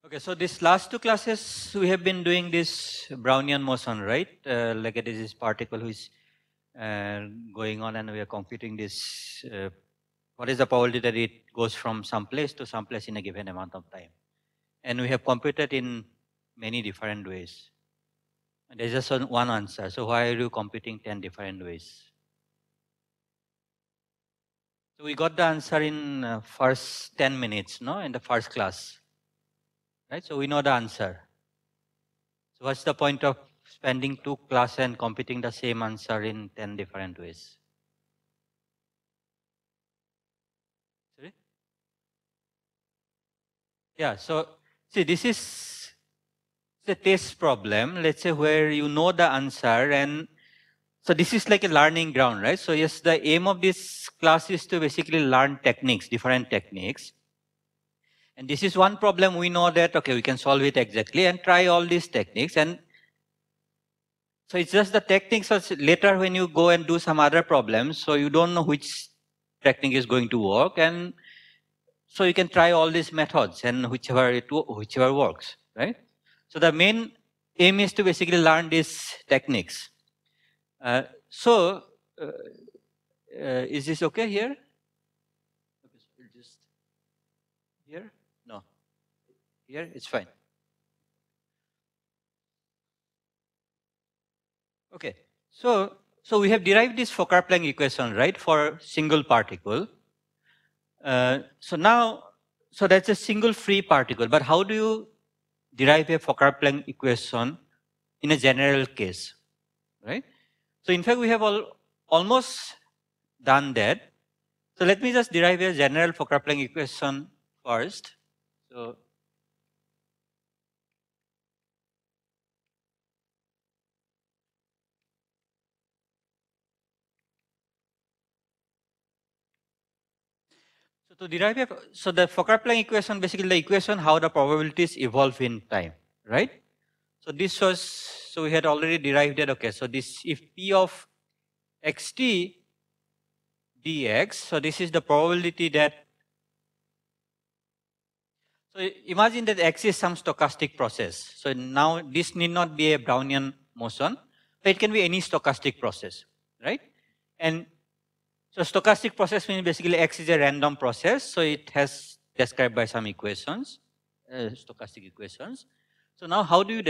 Okay, so these last two classes we have been doing this Brownian motion, right? Like it is this particle which is going on, and we are computing this. What is the probability that it goes from some place to some place in a given amount of time? And we have computed in many different ways. And there's just one answer. So why are you computing 10 different ways? So we got the answer in first 10 minutes, no? In the first class, right? So we know the answer. So what's the point of spending 2 classes and computing the same answer in 10 different ways? Sorry? Yeah, so see, this is the test problem, let's say, where you know the answer, and so this is like a learning ground, right? So yes, the aim of this class is to basically learn techniques, different techniques. And this is one problem we know that, okay, we can solve it exactly and try all these techniques. And so it's just the techniques. So later when you go and do some other problems, so you don't know which technique is going to work, and so you can try all these methods and whichever works, right? So the main aim is to basically learn these techniques. So is this okay here? Just here? No. Here it's fine. Okay. So we have derived this Fokker-Planck equation, right, for single particle. So now, so that's a single free particle. But how do you derive a Fokker-Planck equation in a general case, right? So in fact, we have almost done that. So let me just derive a general Fokker-Planck equation first. So to derive so the Fokker-Planck equation, basically the equation how the probabilities evolve in time, right? So this was, so we had already derived it. Okay, so this, if P of xt dx, so this is the probability that, so imagine that x is some stochastic process. So now this need not be a Brownian motion, but it can be any stochastic process, right? And so stochastic process means basically x is a random process, so it has described by some equations, stochastic equations. So now how do you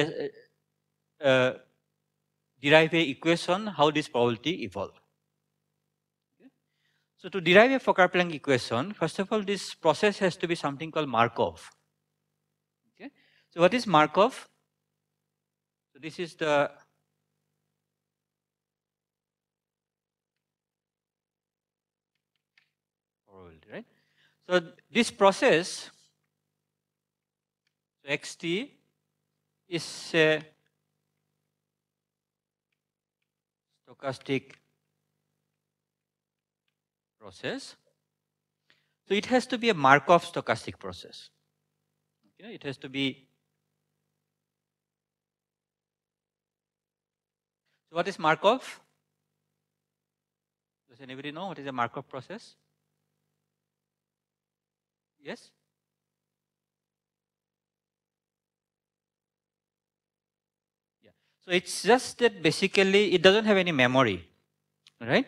derive a equation how this probability evolve? Okay. So to derive a Fokker-Planck equation, first of all, this process has to be something called Markov. Okay. So what is Markov? So this is the probability, right? So this process, so xt is a stochastic process. So it has to be a Markov stochastic process. Okay, it has to be. So what is Markov? Does anybody know what is a Markov process? Yes? Yeah. So it's just that basically it doesn't have any memory, right?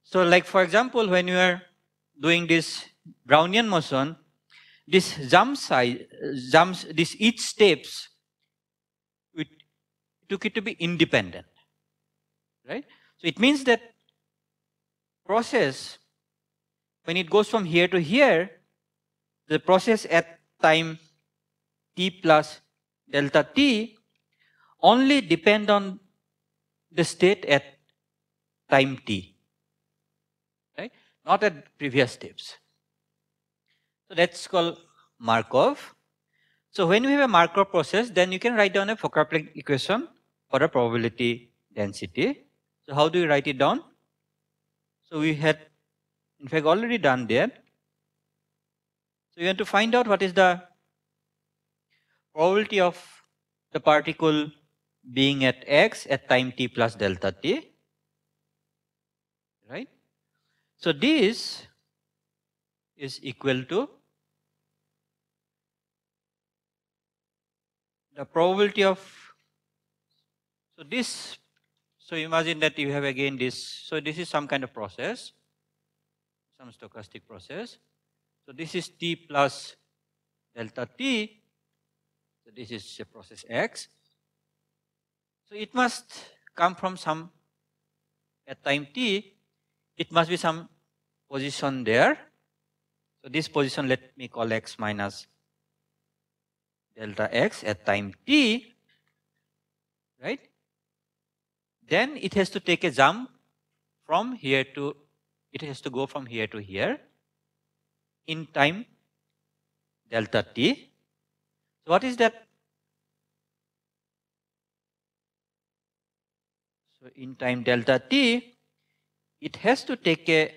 So like for example, when you are doing this Brownian motion, this this each steps, we took it to be independent, right? So it means that process, when it goes from here to here, the process at time t plus delta t only depend on the state at time t, right? Not at previous steps. So that's called Markov. So when you have a Markov process, then you can write down a Fokker-Planck equation for a probability density. So how do you write it down? So we had, in fact, already done that. So you have to find out what is the probability of the particle being at x at time t plus delta t, right? So this is equal to the probability of, so this, so imagine that you have again this, so this is some kind of process, some stochastic process. So this is t plus delta t, so this is a process x. So it must come from some, at time t, it must be some position there. So this position, let me call x minus delta x at time t, right? Then it has to take a jump from here to, it has to go from here to here in time delta t. So what is that? So in time delta t, it has to take a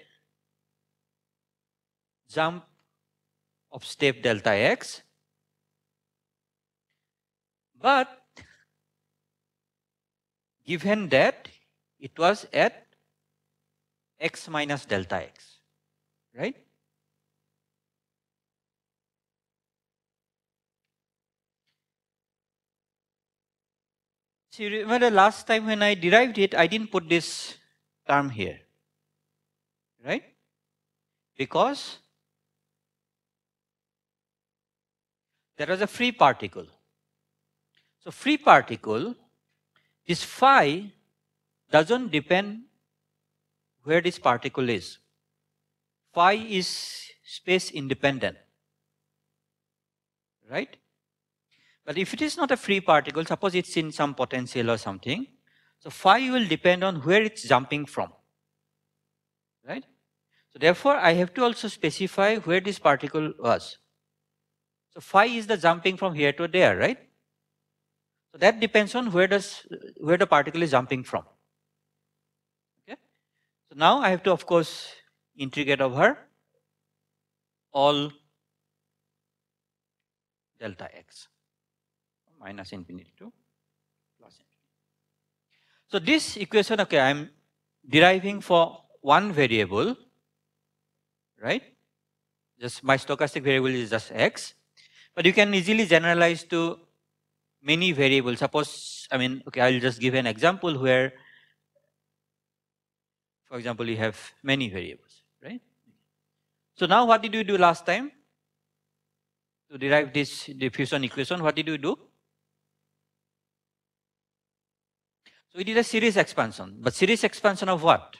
jump of step delta x, but given that it was at x minus delta x, right? So you remember the last time when I derived it, I didn't put this term here, right? Because there was a free particle. So free particle, this phi doesn't depend where this particle is. Phi is space independent, right? But if it is not a free particle, suppose it's in some potential or something, so phi will depend on where it's jumping from, right? So therefore, I have to also specify where this particle was. So phi is the jumping from here to there, right? So that depends on where the particle is jumping from. Okay. So now I have to, of course, integrate over all delta x, minus infinity to plus infinity. So this equation, okay, I am deriving for one variable, right? Just my stochastic variable is just x, but you can easily generalize to many variables. Suppose, I mean, okay, I'll just give an example where, for example, you have many variables, right? So now what did we do last time? To derive this diffusion equation, what did we do? So we did a series expansion, but series expansion of what?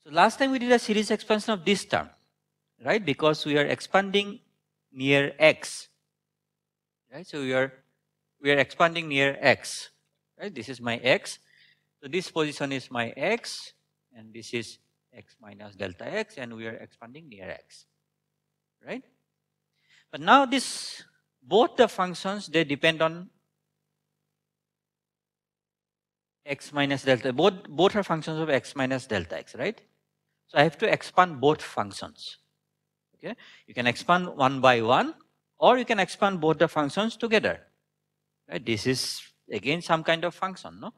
So last time we did a series expansion of this term, right? Because we are expanding near x, right? So we are expanding near x, right? This is my x. So this position is my x, and this is x minus delta x, and we are expanding near x, right? But now this, both the functions, they depend on x minus delta. Both are functions of x minus delta x, right? So I have to expand both functions. Okay, you can expand one by one, or you can expand both the functions together. Right? This is again some kind of function, no?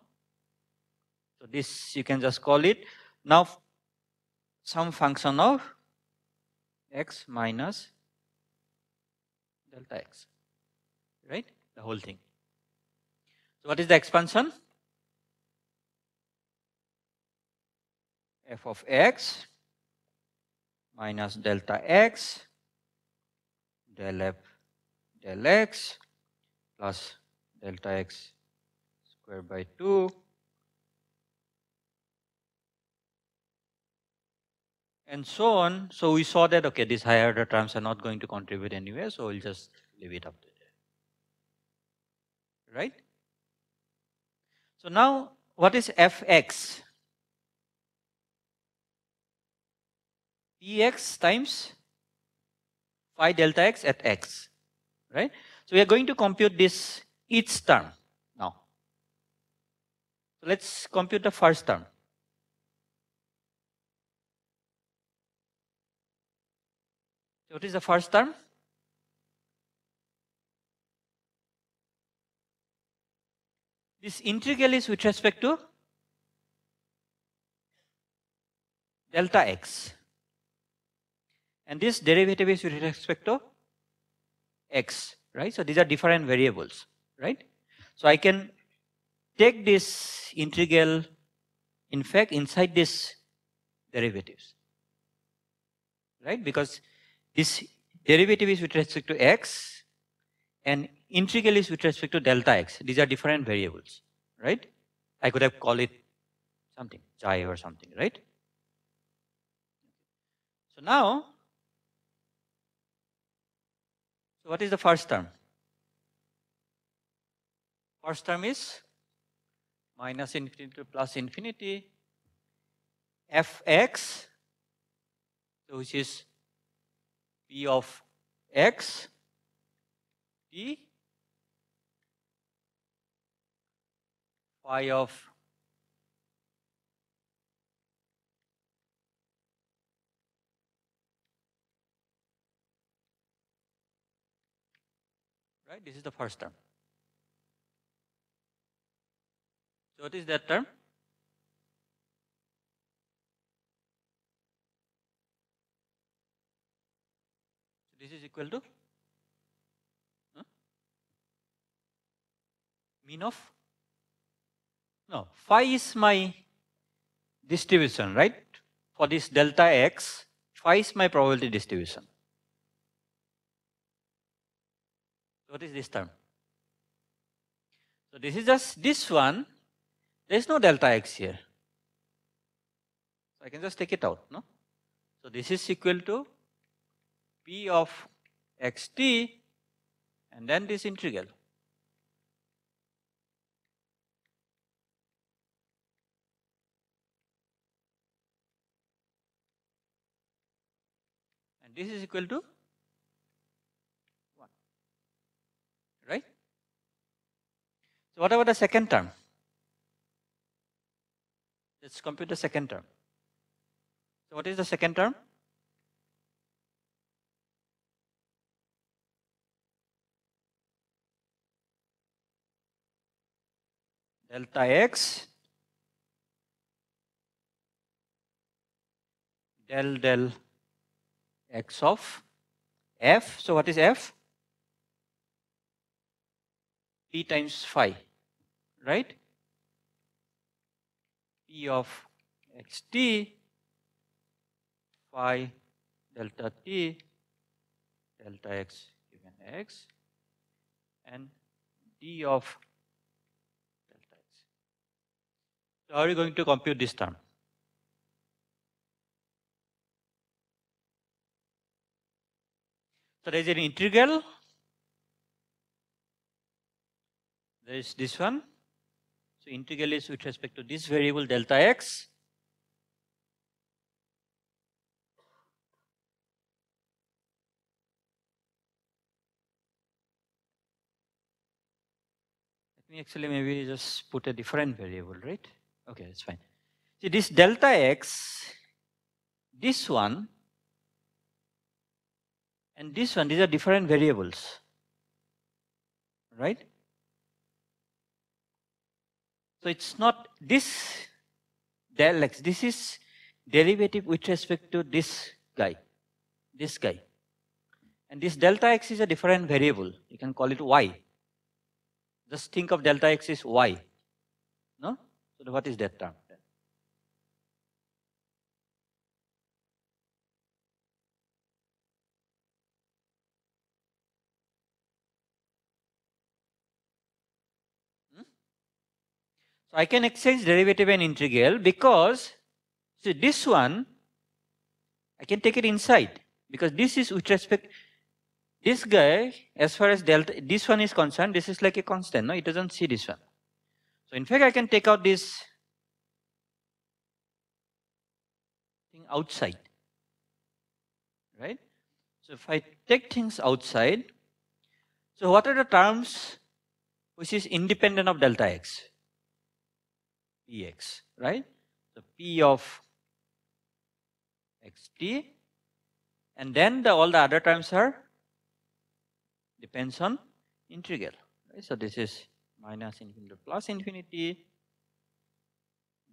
So this you can just call it now some function of x minus delta x, right? The whole thing. So what is the expansion? F of x minus delta x del f del x plus delta x square by 2 and so on. So we saw that, okay, these higher order terms are not going to contribute anywhere, so we'll just leave it up to there, right? So now what is fx? Px times phi delta x at x, right? So we are going to compute this each term now. So let's compute the first term. So what is the first term? This integral is with respect to delta x. And this derivative is with respect to x, right? So these are different variables, right? So I can take this integral, in fact, inside this derivatives, right? Because this derivative is with respect to x and integral is with respect to delta x. These are different variables, right? I could have called it something, chi or something, right? So now, so what is the first term? First term is minus infinity to plus infinity fx, so which is p of x t phi of right. This is the first term. So what is that term? This is equal to mean of, no, phi is my distribution, right? For this delta x, phi is my probability distribution. So what is this term? So this is just this one. There is no delta x here. So I can just take it out, no? So this is equal to p of xt and then this integral. And this is equal to 1, right? So what about the second term? Let's compute the second term. So what is the second term? Delta x del x of f. So what is f? P times phi, right? P of xt phi delta t delta x given x and d of delta x. So how are you going to compute this term? So there is an integral. There is this one. So integral is with respect to this variable delta x. Let me actually maybe just put a different variable, right? Okay, that's fine. See this delta x, this one, and this one, these are different variables, right? So it's not this del x, this is derivative with respect to this guy. And this delta x is a different variable. You can call it y. Just think of delta x is y. No? So what is that term? So I can exchange derivative and integral because see this one I can take it inside because this is with respect this guy as far as delta this one is concerned, this is like a constant, no? It doesn't see this one. So in fact I can take out this thing outside. Right? So if I take things outside, so what are the terms which is independent of delta x? Px, right? So p of xt, and then all the other terms are depends on integral. Right? So this is minus infinity to plus infinity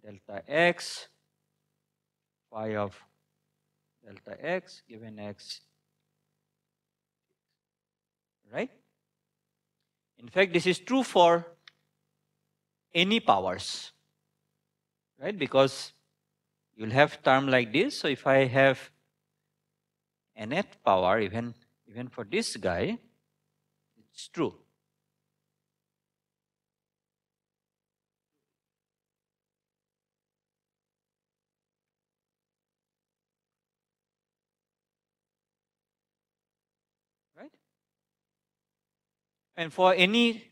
delta x phi of delta x given x, right? In fact, this is true for any powers, right? Because you'll have term like this. So if I have nth power, even for this guy, it's true. Right? And for any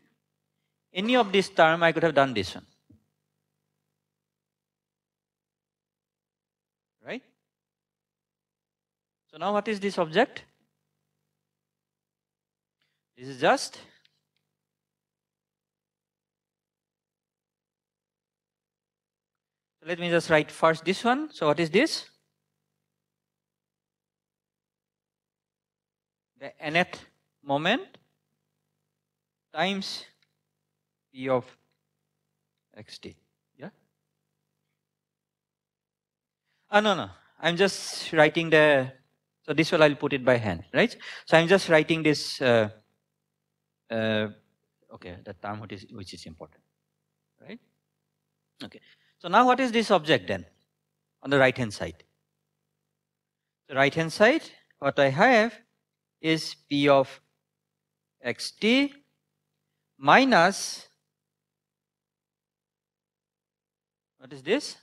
of this term, I could have done this one. Right? So now what is this object? This is just let me just write first this one. So what is this? The nth moment times P of xt. Yeah? No. I'm just writing the, so this one I'll put it by hand, right? So I'm just writing this, okay, the term which is important, right? Okay. So now what is this object then on the right hand side? The right hand side, what I have is P of xt minus, what is this?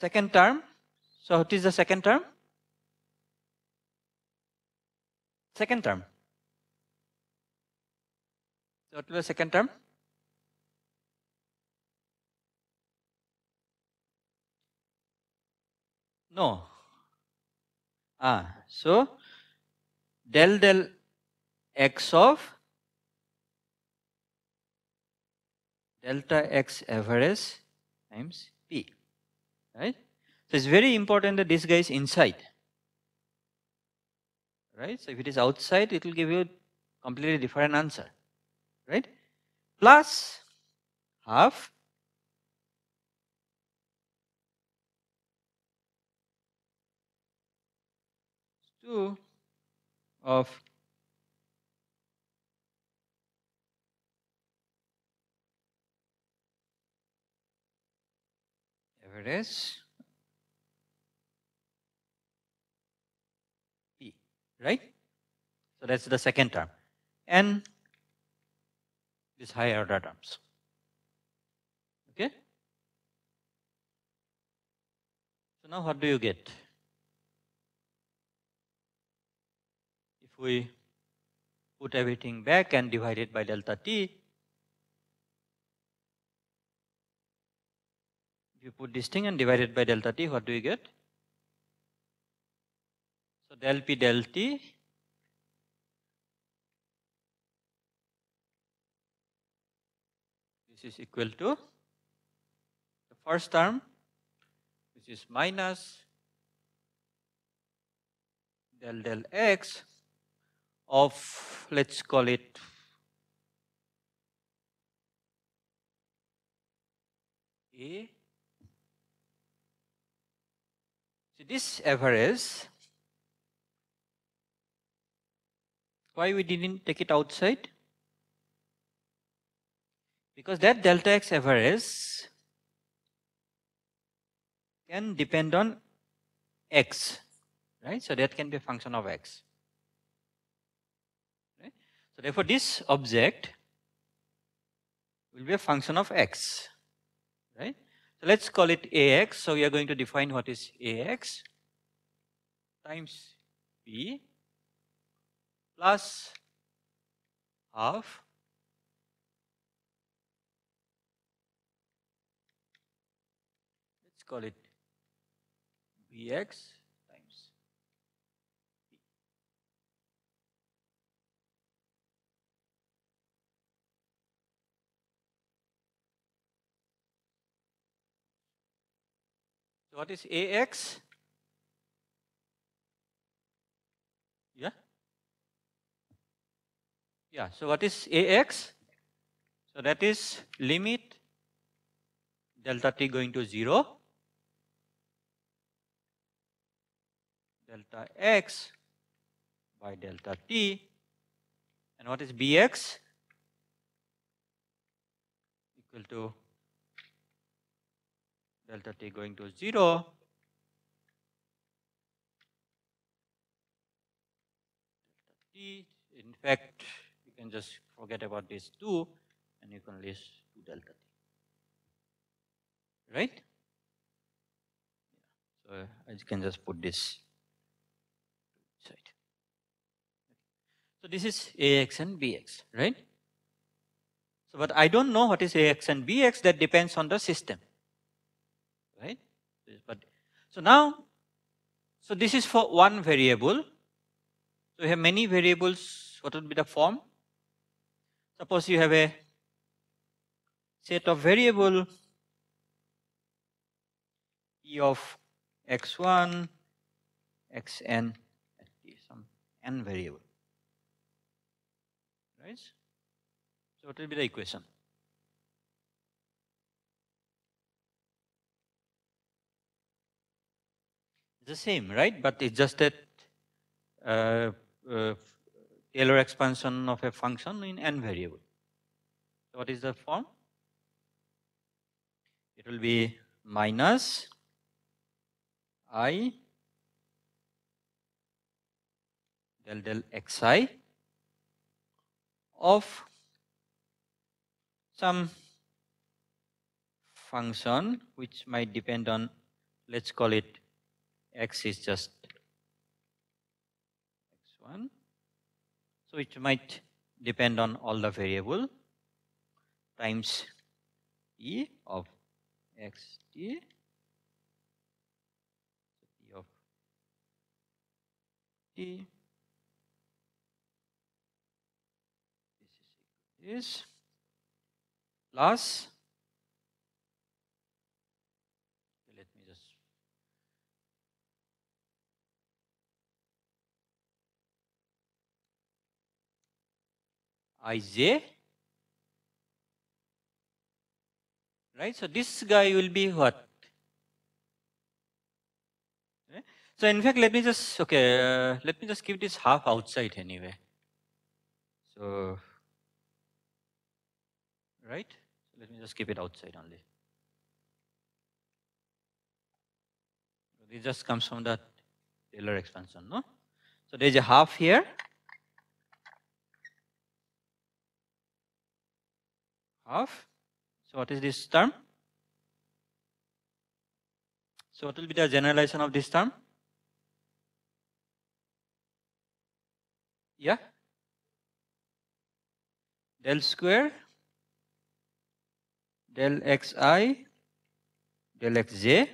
Second term. So what is the second term? Second term. So what is the second term? No. So del x of delta x average times P. Right? So it's very important that this guy is inside. Right? So if it is outside, it will give you completely different answer. Right? Plus half two of average P. Right? So that's the second term. And these higher order terms. Okay? So now what do you get? If we put everything back and divide it by delta t, if you put this thing and divide it by delta t, what do you get? So del p del t this is equal to the first term, which is minus del x of, let's call it A. See this average, why we didn't take it outside? Because that delta x average can depend on x, right? So that can be a function of x. Right? So therefore this object will be a function of x, right? So let's call it ax. So we are going to define what is ax times p plus half let's call it bx times p. So what is ax? Yeah, so what is ax? So that is limit delta t going to 0, delta x by delta t. And what is Bx? Equal to delta t going to 0. T. In fact, you can just forget about this 2 and you can list 2 delta t. Right? So I can just put this side. So this is Ax and Bx, right? So, but I don't know what is Ax and Bx. That depends on the system, right? But so now, so this is for one variable. So we have many variables. What would be the form? Suppose you have a set of variable e of x1, xn, some n variable, right? So what will be the equation? It's the same, right? But it's just that Taylor expansion of a function in n variable. So what is the form? It will be minus I del xi of some function which might depend on, let's call it x is just x1. So it might depend on all the variable times e of xt, e of t, this plus, let me just ij, right? So this guy will be what? Okay. So in fact, let me just let me just keep this half outside anyway. So right, let me just keep it outside only. It just comes from the Taylor expansion, no? So there is a half here. Half. So what is this term? So what will be the generalization of this term? Yeah. Del square, del xi, del xj.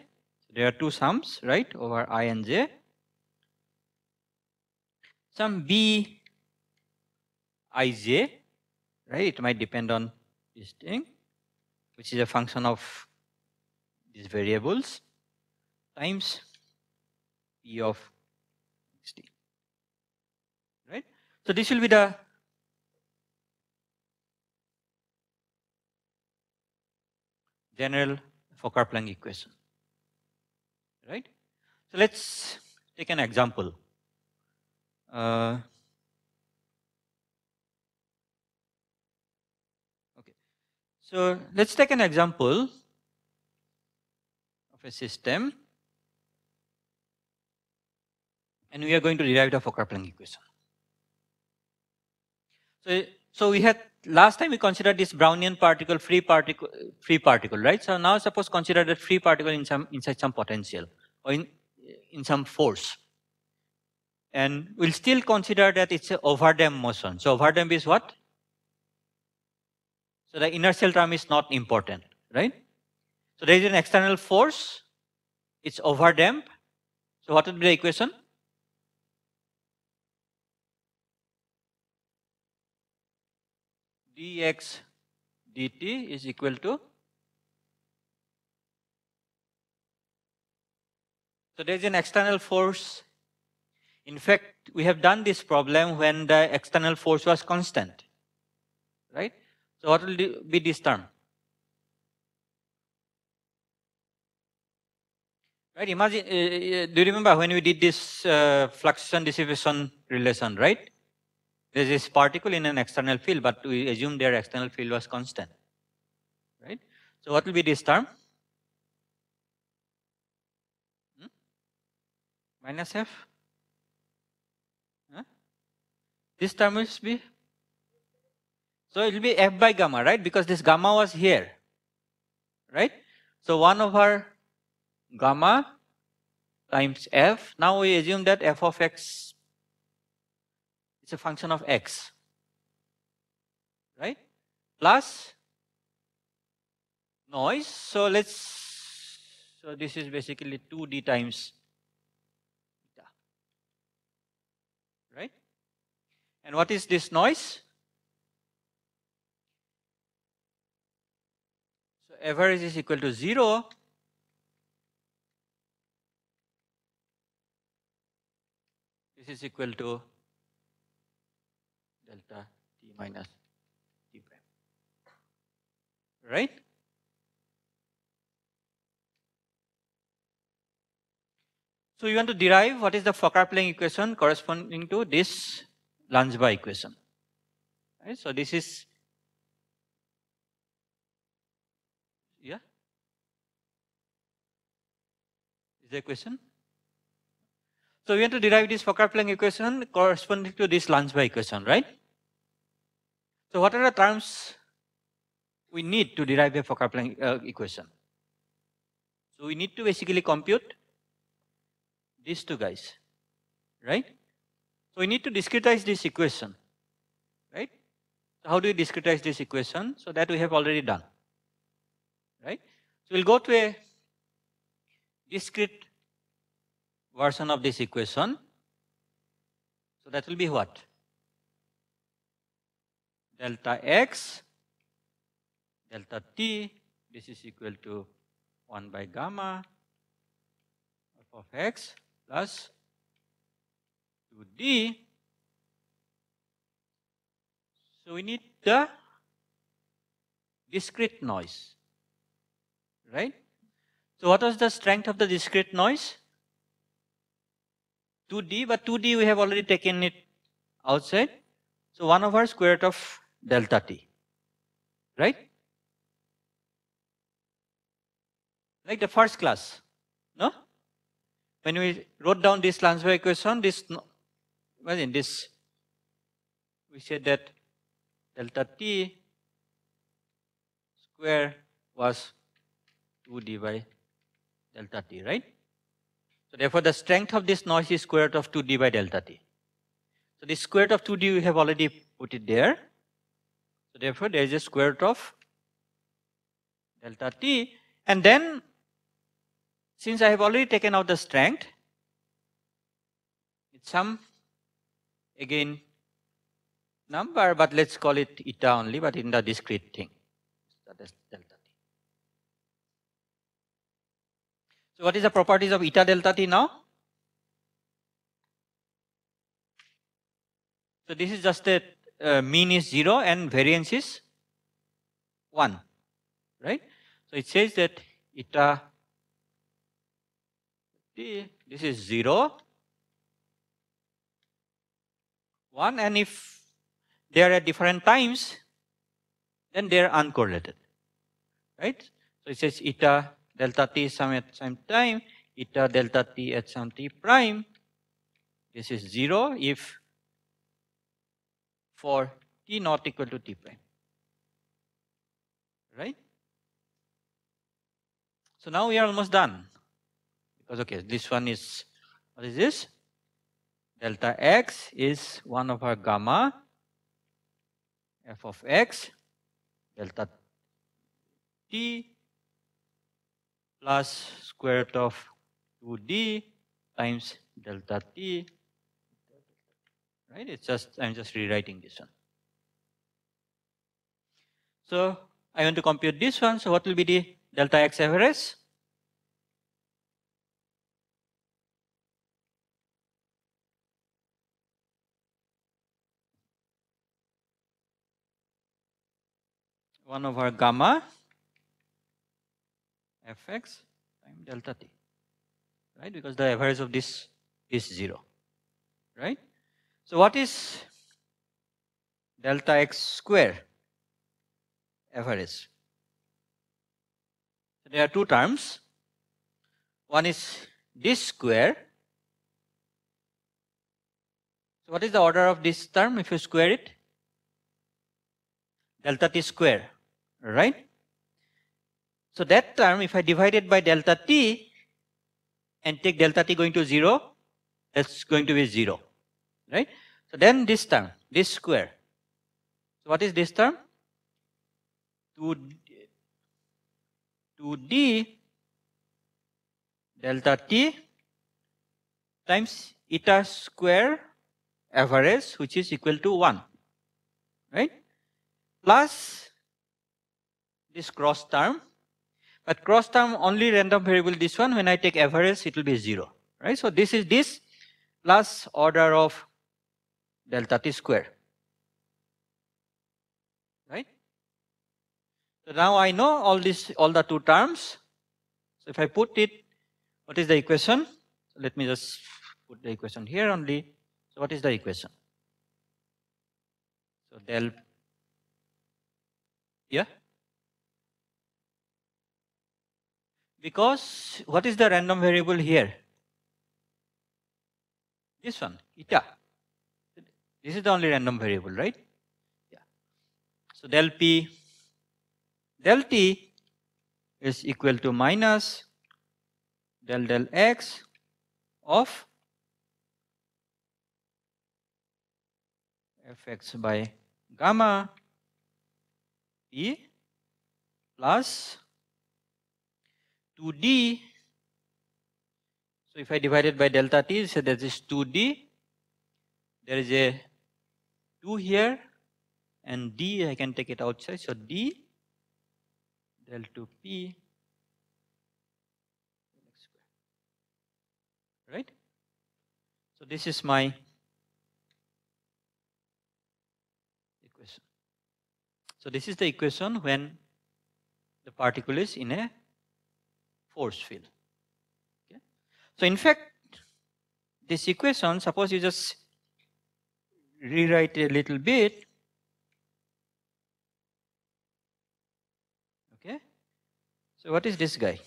There are two sums, right, over I and j. Some b ij, right? It might depend on this thing, which is a function of these variables, times p of xt, right? So this will be the general Fokker-Planck equation, right? So let's take an example. Okay. So let's take an example of a system, and we are going to derive the Fokker-Planck equation. So we had last time we considered this Brownian particle, free particle, right? So now suppose consider that free particle inside some potential or in some force, and we'll still consider that it's an overdamped motion. So overdamped is what? So the inertial term is not important, right? So there is an external force, it's overdamped. So what would be the equation? dx dt is equal to, so there is an external force. In fact, we have done this problem when the external force was constant, right? So what will be this term? Right? Imagine, do you remember when we did this fluctuation dissipation relation, right? There is this particle in an external field, but we assume their external field was constant, right? So what will be this term? Minus f? Huh? This term will be? So it will be f by gamma, right? Because this gamma was here, right? So 1 over gamma times f. Now we assume that f of x is a function of x, right? Plus noise. So this is basically 2d times theta, right? And what is this noise? So average is equal to 0. This is equal to delta t minus t prime, right? So you want to derive what is the Fokker-Planck equation corresponding to this Lange equation, right? So this is, yeah, is the equation. So we want to derive this Fokker-Planck equation corresponding to this Lange equation, right? So what are the terms we need to derive a Fokker-Planck equation? So we need to basically compute these two guys, right? So we need to discretize this equation, right? So how do we discretize this equation? So that we have already done, right? So we'll go to a discrete version of this equation. So that will be what? Delta x, delta t, this is equal to 1 by gamma of x plus 2d. So we need the discrete noise, right? So what was the strength of the discrete noise? 2d, but 2d we have already taken it outside. So 1 over square root of delta t, right? Like the first class, no? When we wrote down this Lange equation, imagine this, we said that delta t square was 2d by delta t, right? So therefore the strength of this noise is square root of 2d by delta t. So the square root of 2d we have already put it there. So therefore there is a square root of delta t, and then since I have already taken out the strength, it's some again number, but let's call it eta only, but in the discrete thing. That is delta t. So what is the properties of eta delta t now? So this is just a mean is 0 and variance is 1, right? So it says that eta t, this is 0, 1, and if they are at different times, then they are uncorrelated, right? So it says eta delta t some at some time, eta delta t at some t prime. This is 0 if for t not equal to t prime, right? So now we are almost done. Because okay, this one is, what is this? Delta x is 1 over gamma f of x delta t plus square root of 2d times delta t, right? It's just, I'm just rewriting this one. So I want to compute this one. So what will be the delta x average? One over gamma fx times delta t. right? Because the average of this is 0, right? So what is delta x square average? So there are two terms. One is this square. So what is the order of this term if you square it? Delta t square, right? So that term, if I divide it by delta t and take delta t going to 0, that's going to be 0, right? So then this term, this square. So what is this term? 2d delta t times eta square average, which is equal to 1, right? Plus this cross term. But cross term only random variable this one. When I take average, it will be 0, right? So this is this plus order of delta t square, right? So now I know all the two terms. So if I put it, what is the equation? So let me just put the equation here only. So what is the equation? So del, yeah? Because what is the random variable here? This one, eta. This is the only random variable, right? Yeah. So del p, del t is equal to minus del x of fx by gamma p plus 2d. So if I divide it by delta t, so that is 2d. There is a 2 here, and d I can take it outside. So d del 2p, right? So this is my equation. So this is the equation when the particle is in a force field. Okay? So in fact, this equation, suppose you just rewrite a little bit. Okay? So what is this guy?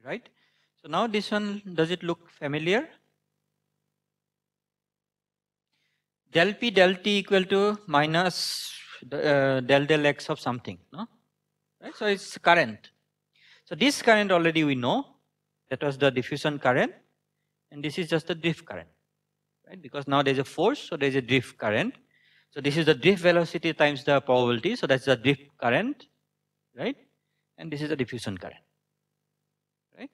Right? So now this one, does it look familiar? Del p del t equal to minus del x of something, no? Right? So it's current. So this current already we know, that was the diffusion current, and this is just the drift current, right? Because now there's a force, so there's a drift current. So this is the drift velocity times the probability, so that's the drift current, right? And this is the diffusion current, right?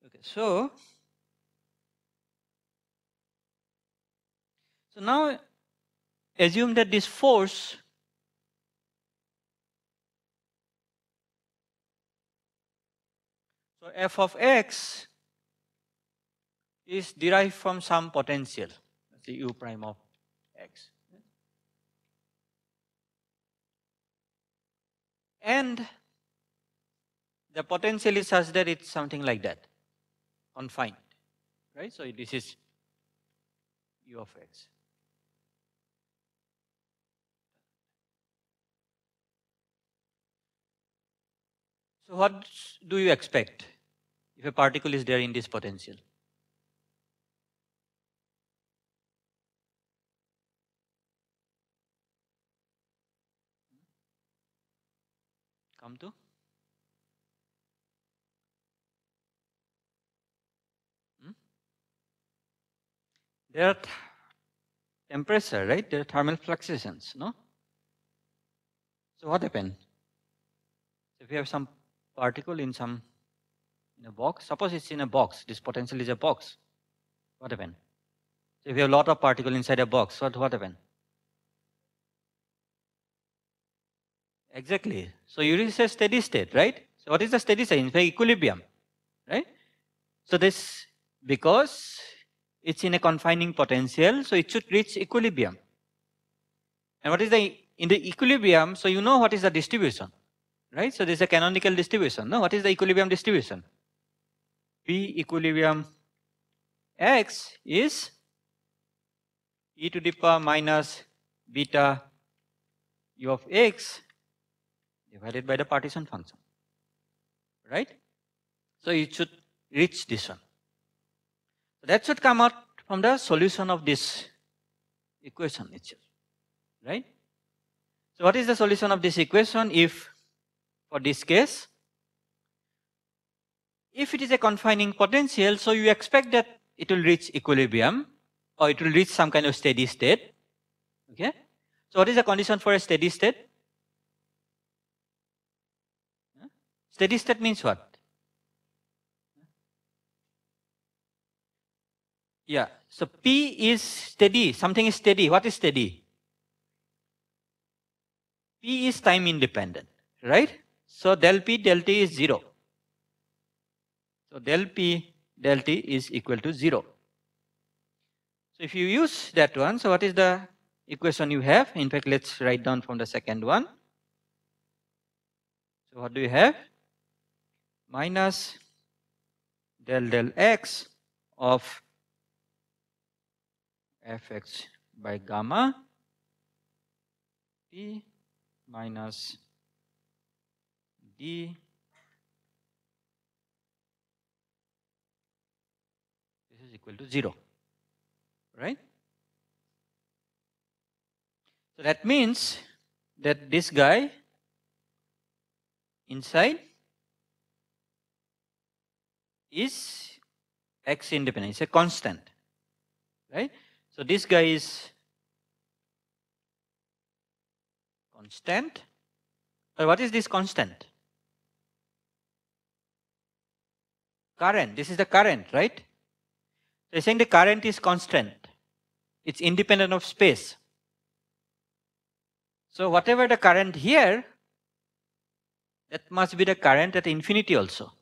Okay, so now assume that this force so f of x is derived from some potential, let's say u prime of x. And the potential is such that it's something like that, confined, right? So this is u of x. So what do you expect if a particle is there in this potential? Come to? There are temperature, right? There are thermal fluctuations, no? So what happened? If you have some particle in a box, suppose it's in a box, this potential is a box, what happened? So if you have a lot of particle inside a box, what happened? Exactly. So you reach a steady state, right? So what is the steady state? In fact, equilibrium, right? So this, because it's in a confining potential, so it should reach equilibrium. And what is in the equilibrium, so you know what is the distribution, right? So this is a canonical distribution, no? What is the equilibrium distribution? P equilibrium x is e to the power minus beta u of x divided by the partition function, right? So it should reach this one. So that should come out from the solution of this equation itself, right? So what is the solution of this equation if, for this case, if it is a confining potential, so you expect that it will reach equilibrium or it will reach some kind of steady state, okay? So what is the condition for a steady state? Steady state means what? Yeah, so P is steady, something is steady. What is steady? P is time independent, right? So del P del T is 0. So del P del T is equal to 0. So if you use that one, so what is the equation you have? In fact, let's write down from the second one. So what do you have? Minus del x of fx by gamma P minus d. This is equal to 0, right? So that means that this guy inside is x independent, it's a constant, right? So this guy is constant. But what is this constant? Current. This is the current, right? So you're saying the current is constant. It's independent of space. So whatever the current here, that must be the current at infinity also,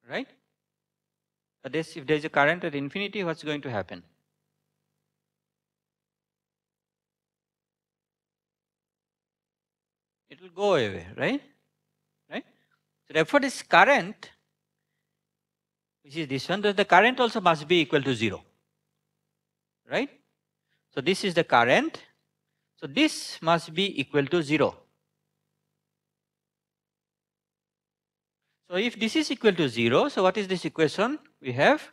right? But if there is a current at infinity, what's going to happen? It will go away, right? Right? So therefore, this current, which is this one, the current also must be equal to 0, right? So this is the current. So this must be equal to 0. So if this is equal to 0, so what is this equation? We have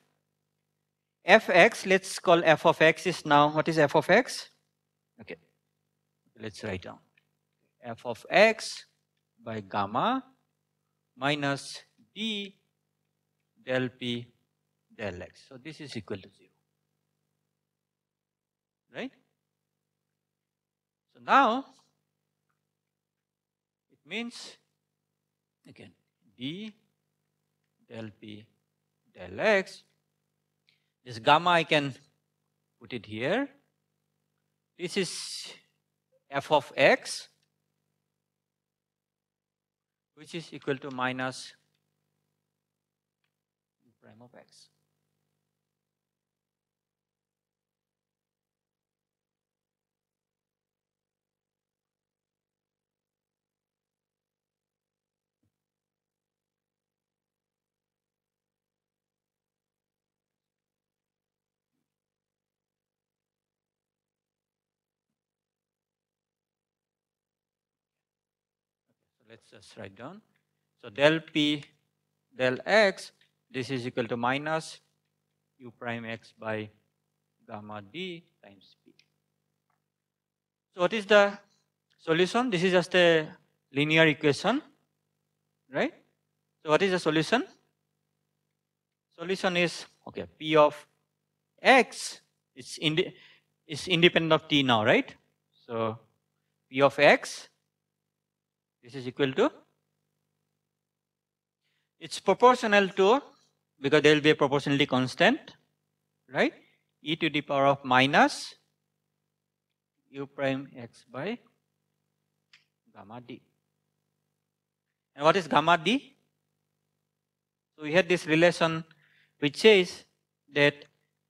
fx, let's call f of x is now, what is f of x? Okay, let's write down. F of x by gamma minus d del p del x. So this is equal to 0, right? So now it means again d del p del x. This gamma I can put it here. This is f of x, which is equal to minus prime of x. Let's just write down. So del p del x, this is equal to minus u prime x by gamma d times p. So what is the solution? This is just a linear equation, right? So what is the solution? Solution is, okay, p of x is independent of t now, right? So p of x, this is equal to, it's proportional to, because there will be a proportionality constant, right? E to the power of minus u prime x by gamma d. And what is gamma d? So we had this relation which says that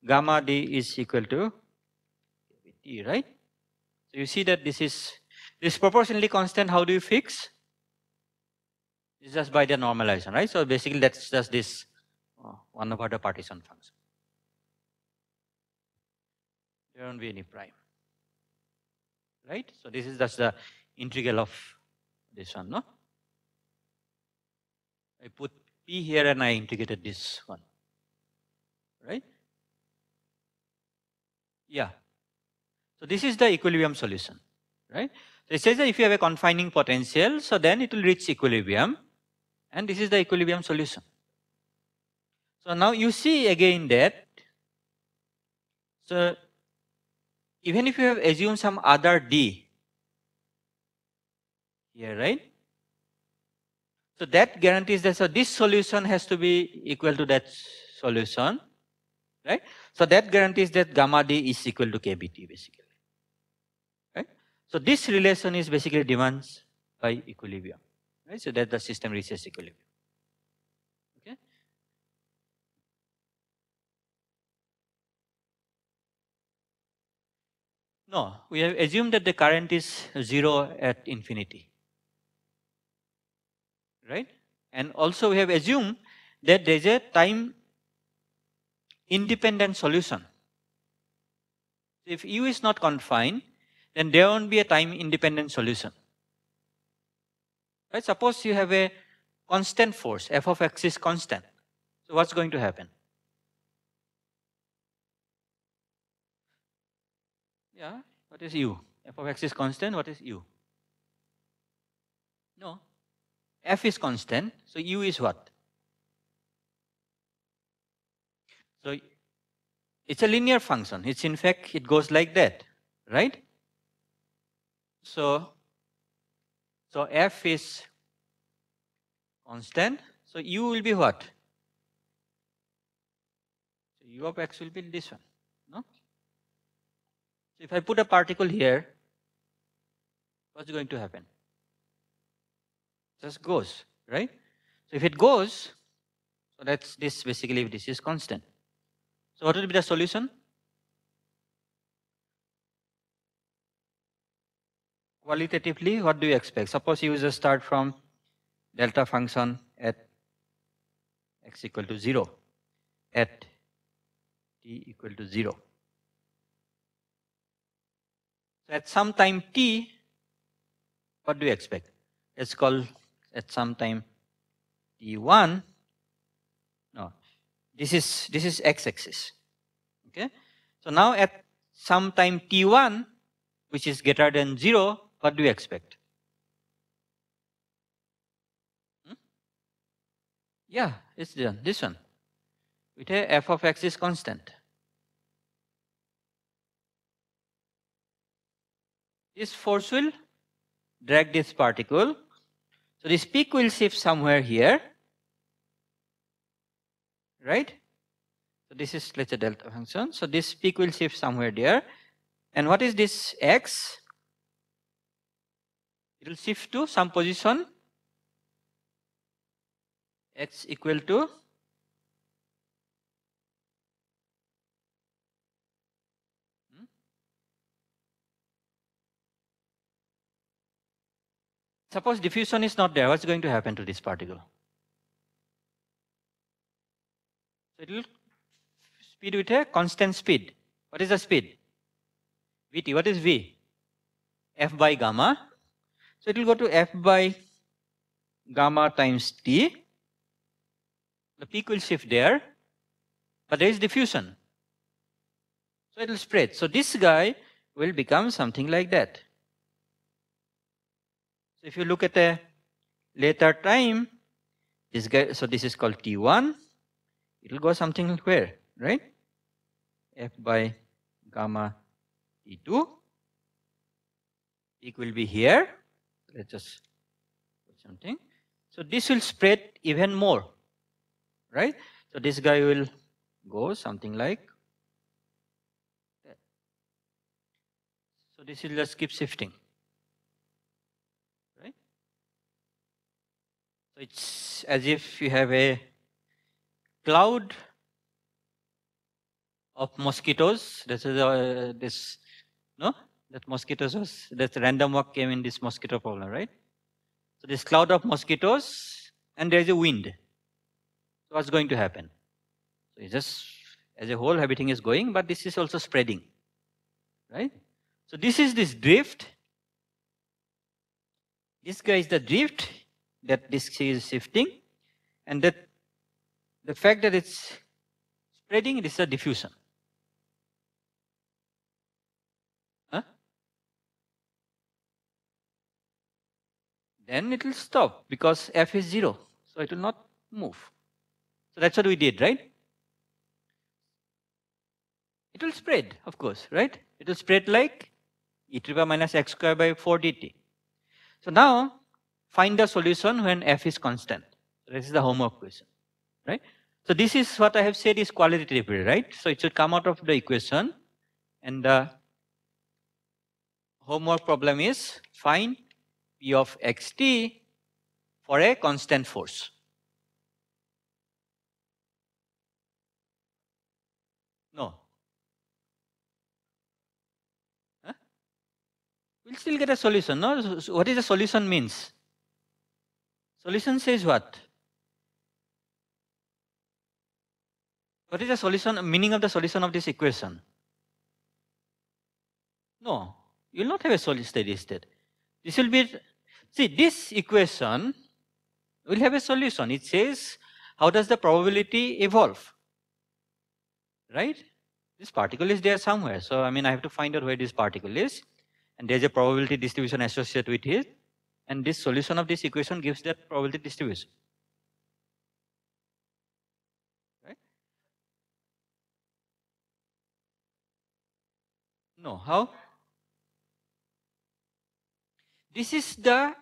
gamma d is equal to t, right? So you see that this is proportionally constant. How do you fix? It's just by the normalization, right? So basically that's just this 1 over the partition function. There won't be any prime, right? So this is just the integral of this one, no? I put p here and I integrated this one, right? Yeah. So this is the equilibrium solution, right? So it says that if you have a confining potential, so then it will reach equilibrium, and this is the equilibrium solution. So now you see again that, so even if you have assumed some other d here, right? So that guarantees that, so this solution has to be equal to that solution, right? So that guarantees that gamma d is equal to kbt basically, right? So this relation is basically demands by equilibrium, right? So that the system reaches equilibrium. Okay. No, we have assumed that the current is 0 at infinity, right? And also we have assumed that there is a time independent solution. If U is not confined, then there won't be a time independent solution. Right? Suppose you have a constant force, f of x is constant. So what's going to happen? Yeah, what is U? F of x is constant, what is U? No, f is constant, so U is what? So it's a linear function. It's in fact, it goes like that, right? So f is constant, so U will be what? So U of x will be this one, no? So if I put a particle here, what's going to happen? Just goes, right? So if it goes, so that's this basically, if this is constant. So what will be the solution? Qualitatively, what do you expect? Suppose you just start from delta function at x equal to 0, at t equal to 0. So at some time t, what do you expect? It's called at some time t1. No, this is x-axis. Okay. So now at some time t1, which is greater than 0, what do you expect? Yeah, it's this one. With a f of x is constant. This force will drag this particle. So this peak will shift somewhere here, right? So this is, let's say, delta function. So this peak will shift somewhere there. And what is this x? It will shift to some position x equal to suppose diffusion is not there. What's going to happen to this particle? So it will speed with a constant speed. What is the speed? Vt. What is V? F by gamma. So it will go to F by gamma times T. The peak will shift there, but there is diffusion. So it will spread. So this guy will become something like that. So if you look at a later time, this guy, so this is called T1. It will go something where, right? F by gamma T2. Peak will be here. Let's just put something. So this will spread even more, right? So this guy will go something like that. So this will just keep shifting, So it's as if you have a cloud of mosquitoes. This is this no that mosquitoes was that random walk came in this mosquito problem, right? So this cloud of mosquitoes and there is a wind. So what's going to happen? So it's just as a whole everything is going, but this is also spreading, right? So this is this drift. This guy is the drift that this is shifting, and that the fact that it's spreading, it is a diffusion. Huh? Then it will stop because f is 0, so it will not move. So that's what we did, right? It will spread, of course, right? It will spread like e to the power minus x square by 4 dt. So now find the solution when f is constant. So this is the homework question, right? So this is what I have said is qualitative, right? So it should come out of the equation, and the homework problem is find p of xt for a constant force. No. Huh? We'll still get a solution, no? So what is the solution means? Solution says what? What is the solution, meaning of the solution of this equation? No, you will not have a solid steady state. This will be, see, this equation will have a solution. It says, how does the probability evolve? Right? This particle is there somewhere. So, I mean, I have to find out where this particle is. And there's a probability distribution associated with it. And this solution of this equation gives that probability distribution. Right? No, how? This is the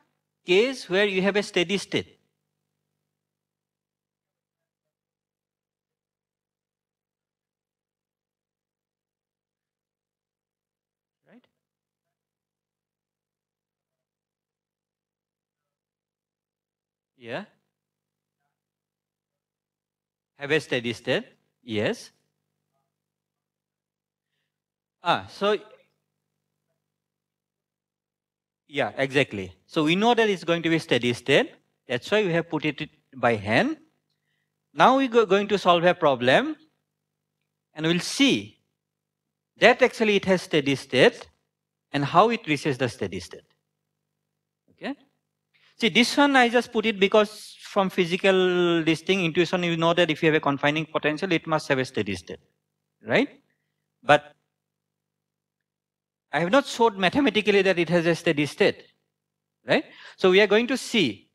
case where you have a steady state. Right? Yeah. Have a steady state. Yes. So yeah, exactly. So we know that it's going to be steady state. That's why we have put it by hand. Now we're going to solve a problem, and we'll see that actually it has steady state and how it reaches the steady state. Okay. See, this one I just put it because from physical this thing, intuition, you know that if you have a confining potential, it must have a steady state, right? But I have not showed mathematically that it has a steady state, right? So we are going to see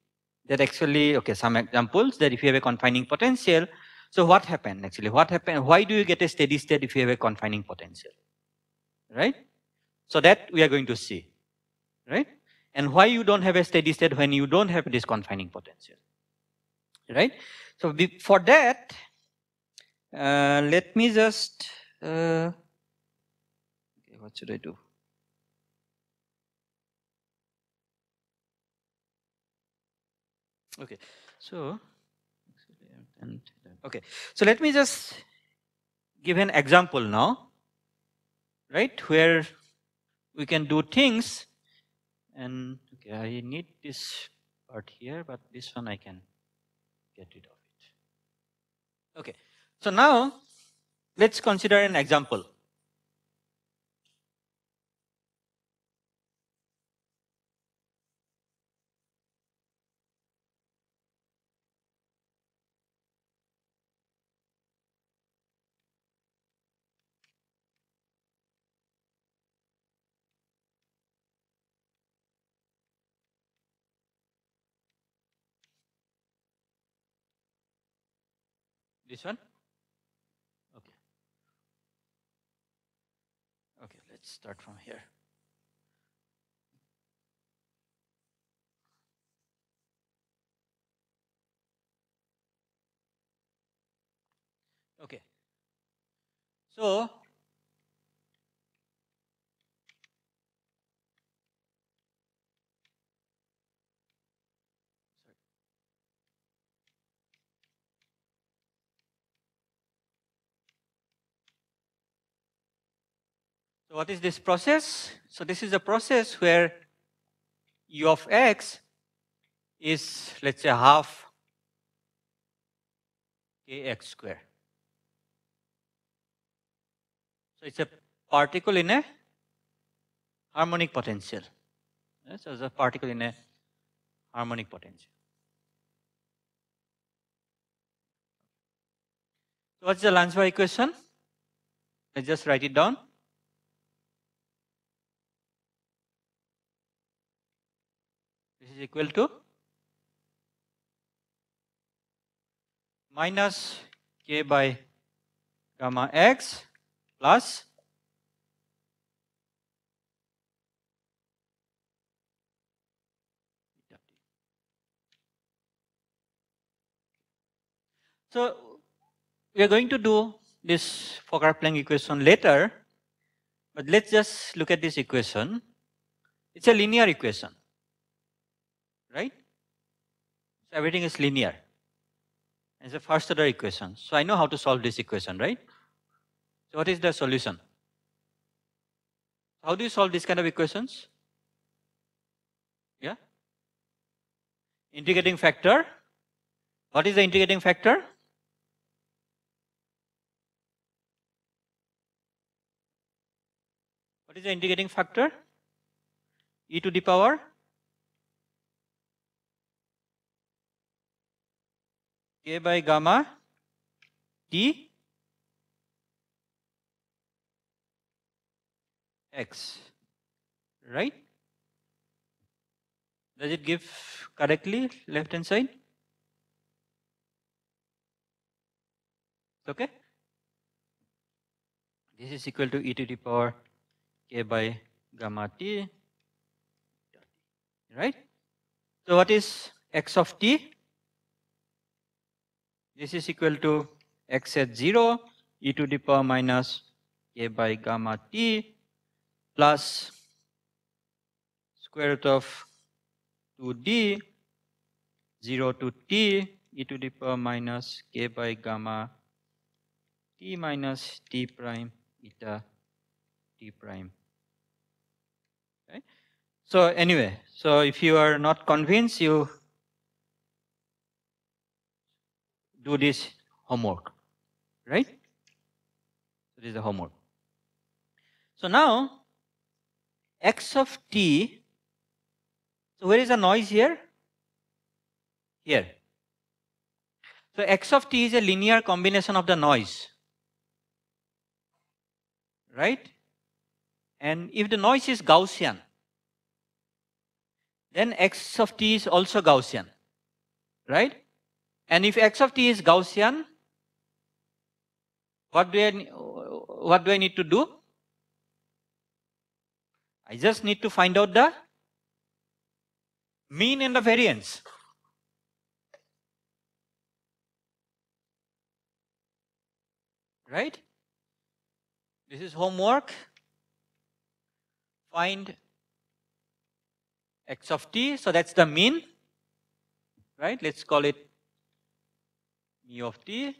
that actually, okay, some examples that if you have a confining potential, so what happened actually? What happened? Why do you get a steady state if you have a confining potential, right? So that we are going to see, right? And why you don't have a steady state when you don't have this confining potential, right? So for that, let me just, okay, what should I do? Okay, so, okay, so let me just give an example now, right, where we can do things, and okay, I need this part here, but this one I can get rid of it. Okay, so now let's consider an example. This one? Okay. Okay, let's start from here. Okay. So, So what is this process? So this is a process where u of x is, let's say, half kx square. So it's a particle in a harmonic potential. Yes, so it's a particle in a harmonic potential. So what's the Landsberg equation? Let's just write it down. This is equal to minus k by gamma x plus so we are going to do this Fokker-Planck equation later, but let's just look at this equation. It's a linear equation, right? So everything is linear. It's a first order equation. So I know how to solve this equation, right? So what is the solution? How do you solve this kind of equations? Yeah? Integrating factor. What is the integrating factor? What is the integrating factor? E to the power k by gamma t x, right? Does it give correctly left hand side? Okay. This is equal to e to the power k by gamma t, right? So what is x of t? This is equal to x at 0 e to the power minus k by gamma t plus square root of 2d 0 to t e to the power minus k by gamma t minus t prime eta t prime. Okay. So anyway, so if you are not convinced, you do this homework, right? So this is the homework. So now x of t, so where is the noise here? Here. So x of t is a linear combination of the noise, right? And if the noise is Gaussian, then x of t is also Gaussian, right? And if x of t is Gaussian, what do I need to do? I just need to find out the mean and the variance. Right? This is homework. Find x of t, so that's the mean, right? Let's call it mu of t,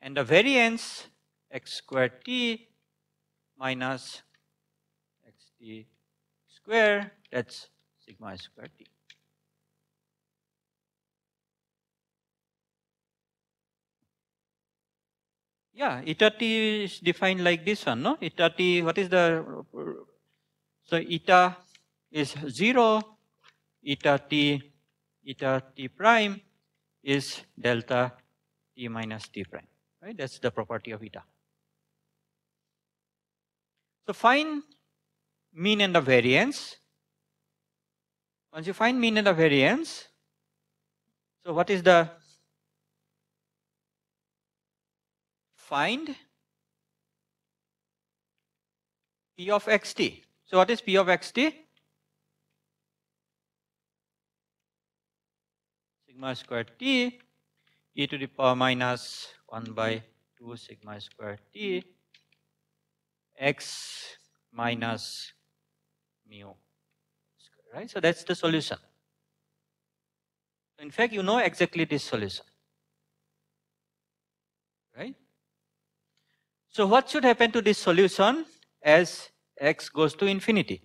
and the variance x squared t minus xt square, that's sigma squared t. Yeah, eta t is defined like this one, no? Eta t, what is the, so eta is 0, eta t prime is delta t minus t prime, right? That's the property of eta. So find mean and the variance. Once you find mean and the variance, so what is the find p of xt. So what is p of xt? Sigma squared t e to the power minus 1 by 2 sigma squared t x minus mu, right? So that's the solution. In fact, you know exactly this solution, right? So what should happen to this solution? as x goes to infinity.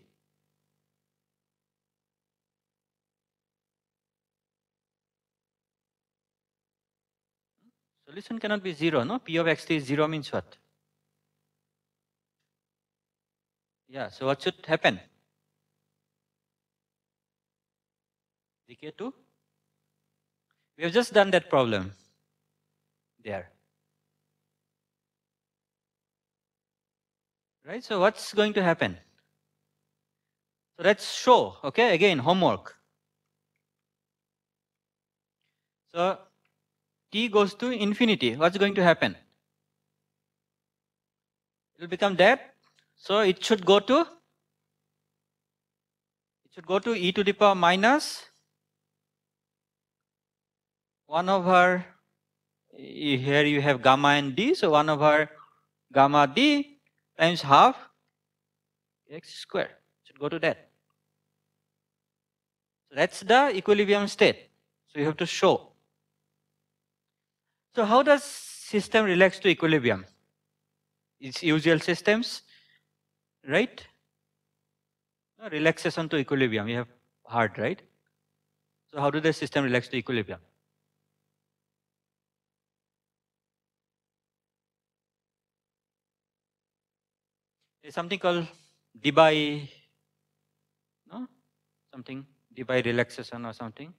Solution cannot be 0, no? P of xt is 0 means what? Yeah, so what should happen? Decay to? We have just done that problem there. Right, so what's going to happen? So let's show, okay, again, homework. So t goes to infinity, what's going to happen? It will become that, so it should go to e to the power minus 1 over, here you have gamma and d, so 1 over gamma d times half x square, should go to that. So that's the equilibrium state, so you have to show. So how does system relax to equilibrium? It's usual systems, right? No, relaxation to equilibrium, you have heard, right? So how do the system relax to equilibrium? There's something called Debye, no? Something, Debye relaxation or something.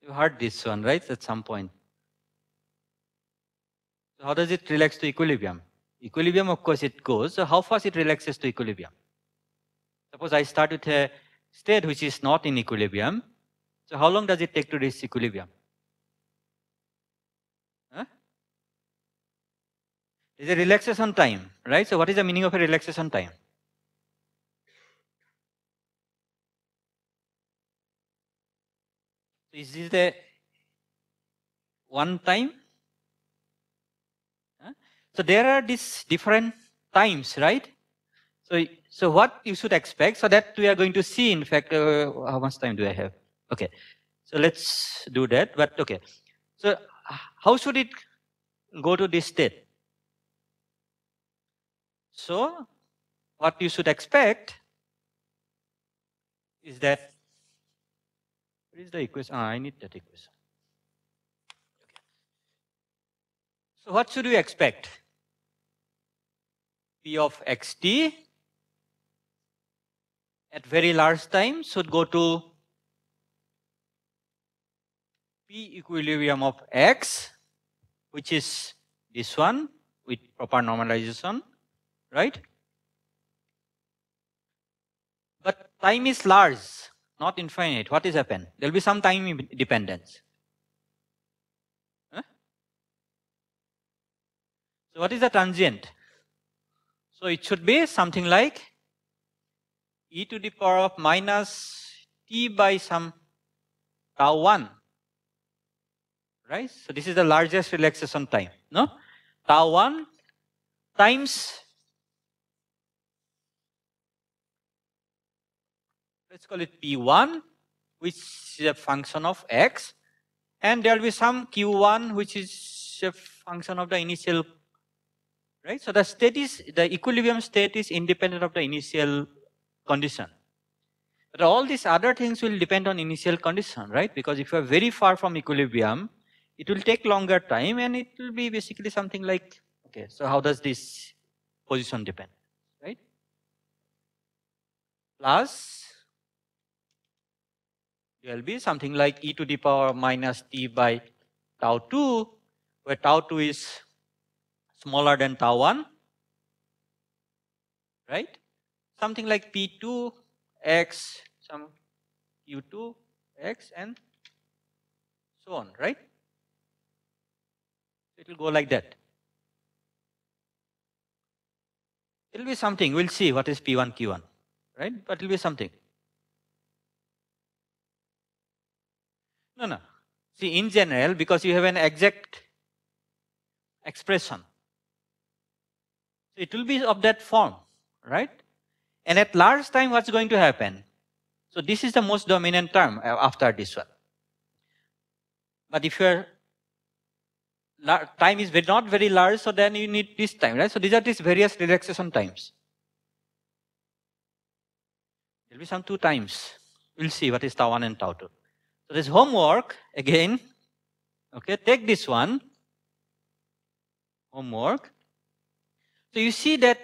You heard this one, right, at some point. So how does it relax to equilibrium? Equilibrium, of course, it goes. So how fast it relaxes to equilibrium? Suppose I start with a state which is not in equilibrium. So how long does it take to reach equilibrium? Huh? It's a relaxation time, right? So what is the meaning of a relaxation time? So is this the one time? Huh? So there are these different times, right? So what you should expect, so that we are going to see, in fact, how much time do I have? Okay, so let's do that, but okay. So how should it go to this state? So what you should expect is that, where is the equation? I need that equation. Okay. So what should we expect? P of xt at very large time should go to P equilibrium of x, which is this one with proper normalization, right? But time is large, not infinite. What is happened? There will be some time dependence. Huh? So what is the transient? So it should be something like e to the power of minus t by some tau 1. Right? So this is the largest relaxation time. No? Tau 1 times, let's call it P1, which is a function of x. And there will be some Q1, which is a function of the initial, right? So the state is, the equilibrium state is independent of the initial condition. But all these other things will depend on initial condition, right? Because if you are very far from equilibrium, it will take longer time and it will be basically something like, okay, so how does this position depend, right? Plus, there will be something like e to the power minus t by tau 2, where tau 2 is smaller than tau 1, right? Something like P2 x, some Q2 x, and so on, right? It will go like that. It will be something, we'll see what is P1, Q1, right? But it will be something. No. See, in general, because you have an exact expression, so it will be of that form, right? And at large time, what's going to happen? So this is the most dominant term after this one. But if you're time is not very large, so then you need this time, right? So these are these various relaxation times. There will be some 2 times. We'll see what is tau 1 and tau 2. So this homework, again, okay, take this one, homework. So you see that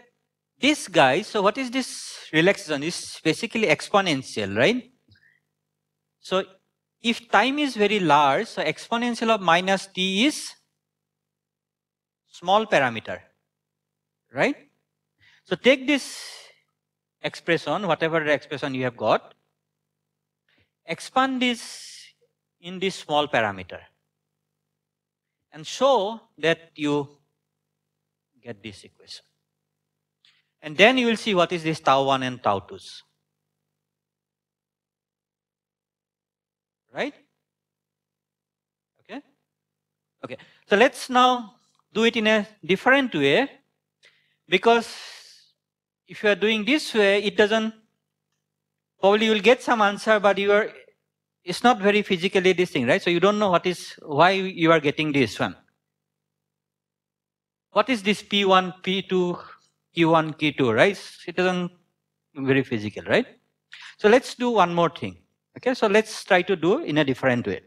this guy, so what is this relaxation? It's basically exponential, right? So if time is very large, so exponential of minus t is small parameter, right? So take this expression, whatever the expression you have got, expand this in this small parameter and show that you get this equation. And then you will see what is this tau 1 and tau 2's. Right? Okay? Okay. So let's now do it in a different way, because if you are doing this way, it doesn't, probably you will get some answer, but it's not very physically this thing, right? So you don't know why you are getting this one. What is this P1, P2, Q1, Q2, right? It doesn't very physical, right? So let's do one more thing. Okay, so let's try to do in a different way.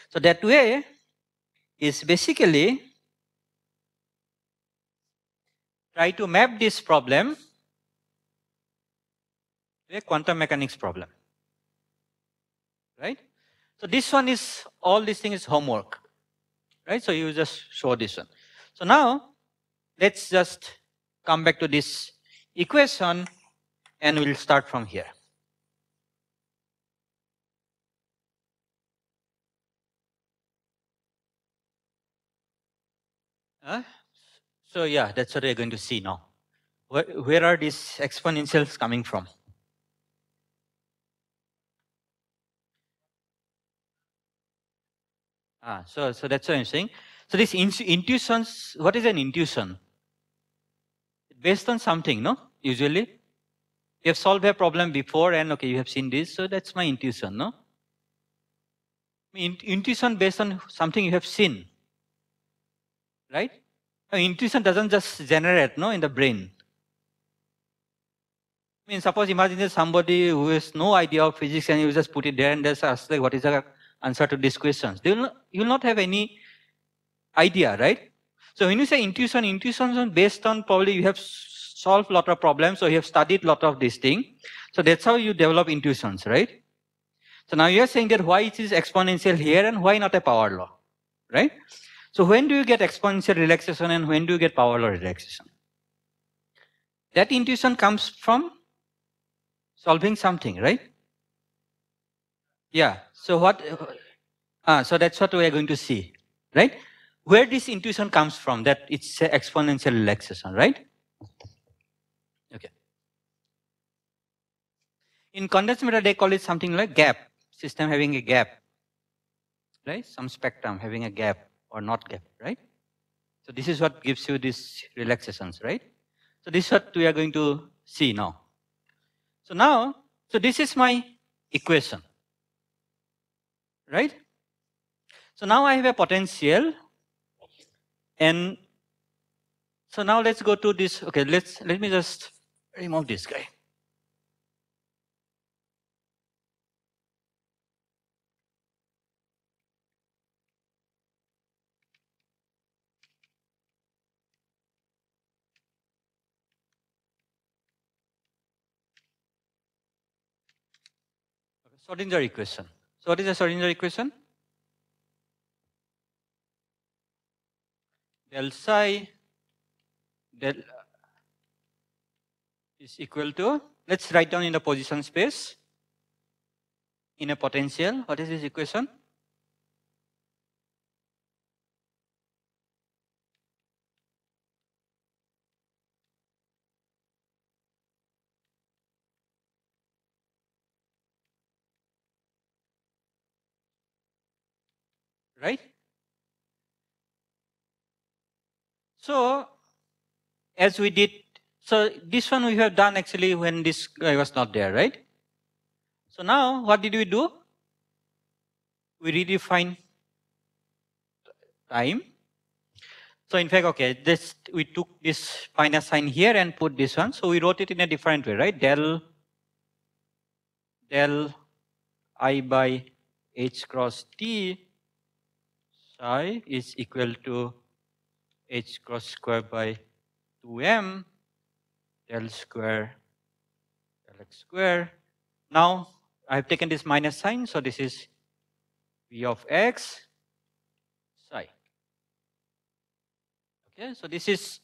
So that way is basically try to map this problem to a quantum mechanics problem. Right? So this one is, all this thing is homework. Right? So you just show this one. So now, let's just come back to this equation and we'll start from here. So yeah, that's what we're going to see now. Where are these exponentials coming from? So that's what I'm saying. So this intuitions, what is an intuition? Based on something, no? Usually, you have solved a problem before and okay, you have seen this, so that's my intuition, no? Intuition based on something you have seen, right? Intuition doesn't just generate, no, in the brain. I mean, suppose imagine there's somebody who has no idea of physics and you just put it there and just ask like, what is the answer to these questions? You will not have any idea, right? So when you say intuition is based on probably you have solved a lot of problems, or you have studied a lot of this thing. So that's how you develop intuitions, right? So now you are saying that why it is exponential here and why not a power law, right? So when do you get exponential relaxation and when do you get power law relaxation? That intuition comes from solving something, right? Yeah. So what? So that's what we are going to see, right? Where this intuition comes from, that it's exponential relaxation, right? Okay. In condensed matter, they call it something like gap, system having a gap, right? Some spectrum having a gap or not gap, right? So this is what gives you these relaxations, right? So this is what we are going to see now. So now, so this is my equation, right? So now I have a potential, and so now let's go to this. Okay, let me just remove this guy. Schrodinger equation. So what is the Schrodinger equation? Del psi del is equal to, let's write down in the position space, in a potential. What is this equation? Right? So, as we did, so this one we have done actually when this guy was not there, right? So now, what did we do? We redefine time. So in fact, okay, this we took this minus sign here and put this one. So we wrote it in a different way, right? Del I by h cross t psi is equal to h cross square by 2m del square del x square. Now I have taken this minus sign, so this is v of x psi. Okay, so this is,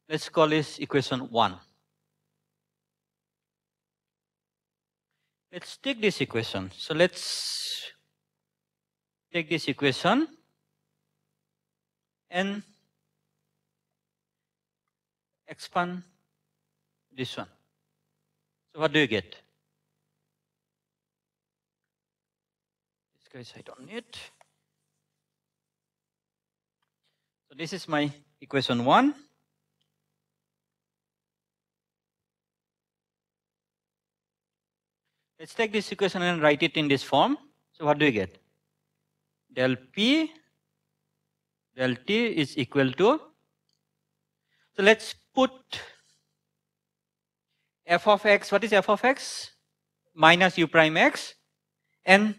let's call this equation 1. Let's take this equation. So let's take this equation and expand this one. So what do you get? This guys I don't need. So this is my equation 1. Let's take this equation and write it in this form. So what do you get? Del P del T is equal to, so let's put f of x, what is f of x? Minus u prime x, and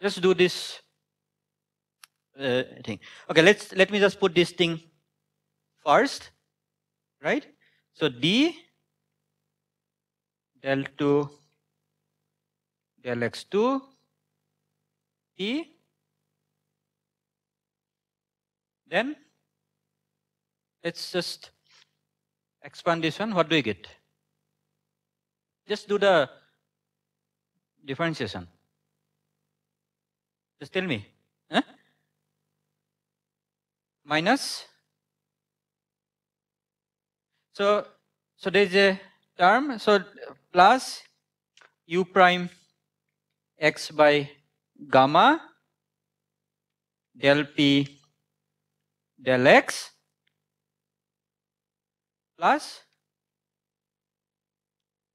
just do this thing. Okay, let me just put this thing first, right? So d del 2 del x2 t, then let's just expand this one. What do we get? Just do the differentiation. Just tell me. Huh? Minus. So there is a term. So plus u prime x by gamma del p del x plus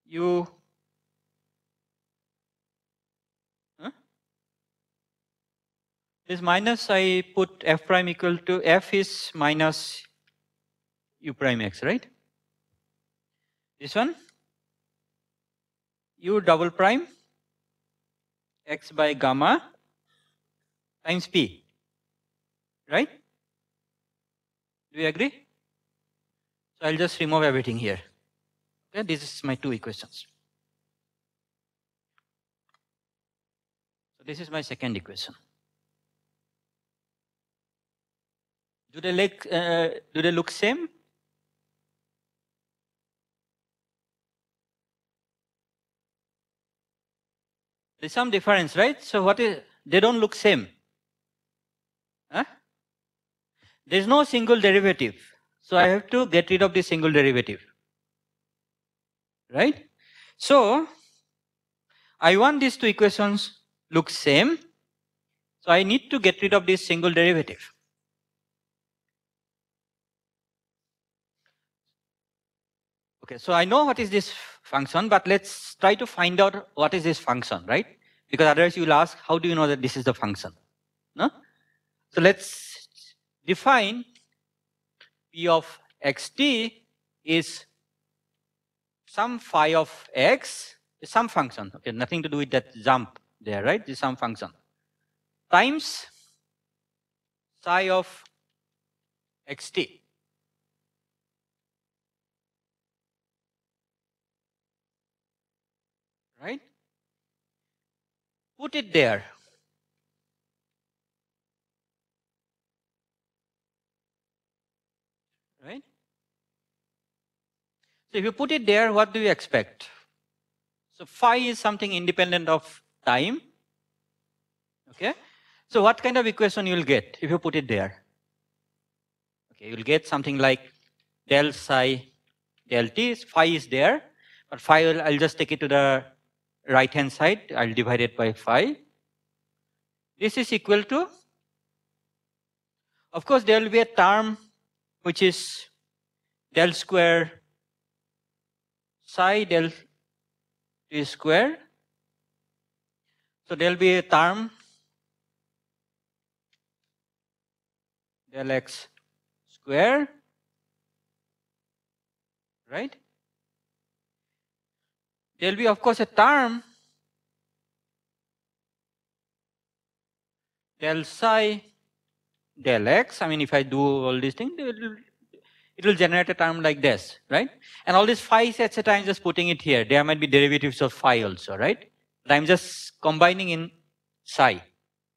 u this minus, I put f prime equal to f is minus u prime x, right? This one u double prime x by gamma times p, right? Do you agree? So I'll just remove everything here. Okay, this is my two equations. So this is my second equation. Do they look same? There's some difference, right? So what is, they don't look same. Huh? There's no single derivative. So I have to get rid of the single derivative. Right? So I want these two equations look same. So I need to get rid of this single derivative. Okay, so I know what is this function, but let's try to find out what is this function, right? Because otherwise you will ask, how do you know that this is the function? No? So let's define p of xt is some phi of x, is some function, okay, nothing to do with that jump there, right? This is some function, times psi of xt. Right? Put it there. Right? So if you put it there, what do you expect? So phi is something independent of time. Okay? So what kind of equation you will get if you put it there? Okay, you will get something like del psi del t. Phi is there, but phi I'll just take it to the right hand side. I'll divide it by phi. This is equal to, of course, there will be a term which is del square psi del t square. So there will be a term del x square, right? There will be, of course, a term del psi del x. I mean, if I do all these things, it will generate a term like this, right? And all these phi, etc., I'm just putting it here. There might be derivatives of phi also, right? But I'm just combining in psi.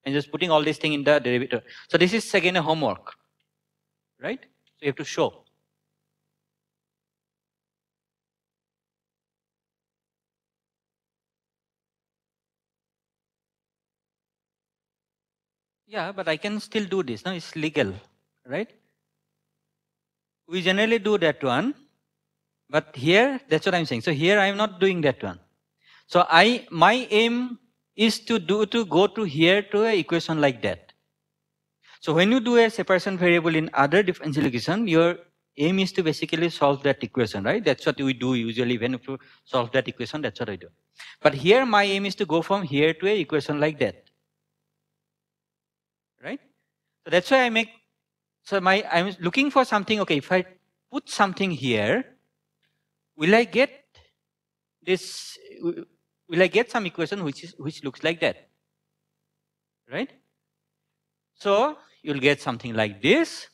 I'm just putting all these things in the derivative. So this is again a homework, right? So you have to show. Yeah, but I can still do this. No, it's legal, right? We generally do that one, but here, that's what I'm saying. So here I'm not doing that one. So my aim is to go to here to an equation like that. So when you do a separation variable in other differential equation, your aim is to basically solve that equation, right? That's what we do usually when you solve that equation, that's what I do. But here my aim is to go from here to an equation like that. Right? So that's why I'm looking for something, okay, if I put something here, will I get this, will I get some equation which looks like that? Right? So you'll get something like this,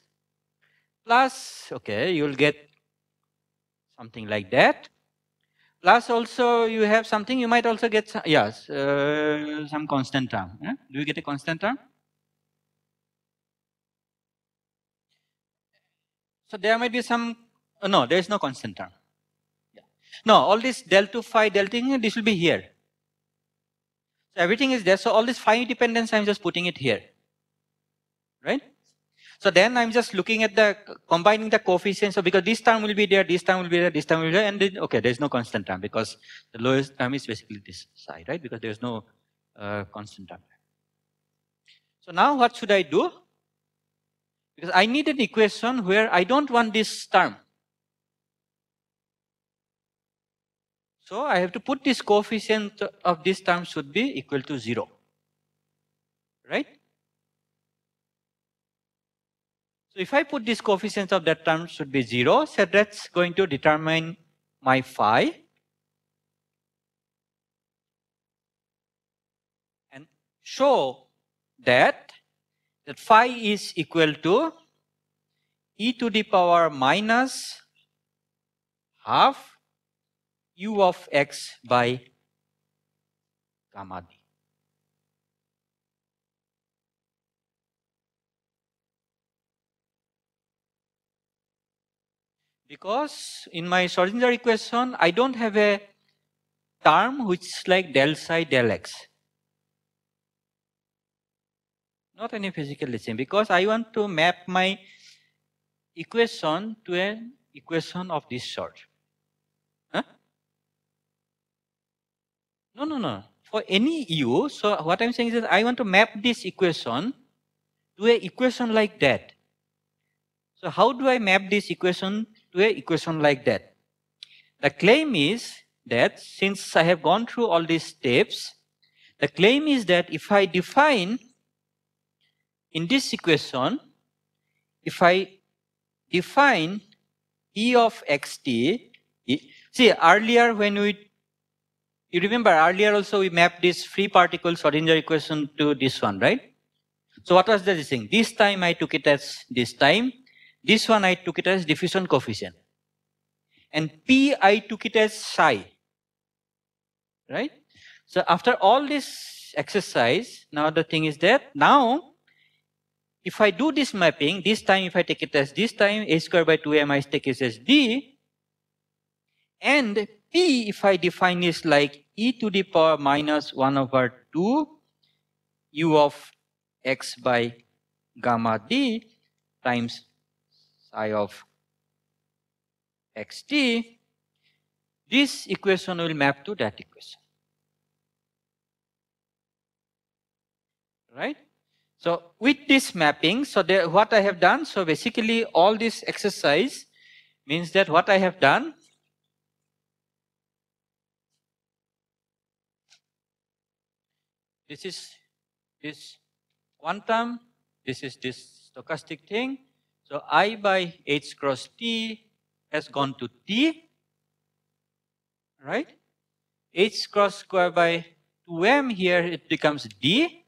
plus, okay, you'll get something like that. Plus also you have something, you might also get some, yes, some constant term. Eh? Do you get a constant term? So there might be some, no, there is no constant term. Yeah. No, all this del 2 phi, del thing, this will be here. So everything is there. So all this phi dependence, I'm just putting it here. Right? So then I'm just looking at the, combining the coefficients. So because this term will be there, this term will be there, this term will be there, and then, okay, there's no constant term because the lowest term is basically this side, right? Because there's no constant term. So now what should I do? Because I need an equation where I don't want this term. So I have to put this coefficient of this term should be equal to 0. Right? So if I put this coefficient of that term should be 0, so that's going to determine my phi. And show that phi is equal to e to the power minus half u of x by gamma d. Because in my Schrodinger equation, I don't have a term which is like del psi del x. Not any physical relation, because I want to map my equation to an equation of this sort. Huh? No. For any u, so what I'm saying is that I want to map this equation to an equation like that. So how do I map this equation to an equation like that? The claim is that since I have gone through all these steps, the claim is that if I define in this equation, if I define E of xt, see earlier when you remember earlier also we mapped this free particle Schrodinger equation to this one, right? So what was the thing? This time I took it as this time. This one I took it as diffusion coefficient. And P I took it as psi. Right? So after all this exercise, now the thing is that now if I do this mapping, this time if I take it as this time, a square by 2m I take it as d. And P if I define is like e to the power minus 1 over 2 u of x by gamma d times psi of xt, this equation will map to that equation. Right? So with this mapping, so what I have done, so basically all this exercise means that what I have done, this is this quantum, this is this stochastic thing. So I by h cross t has gone to t, right? H cross square by 2m here, it becomes d.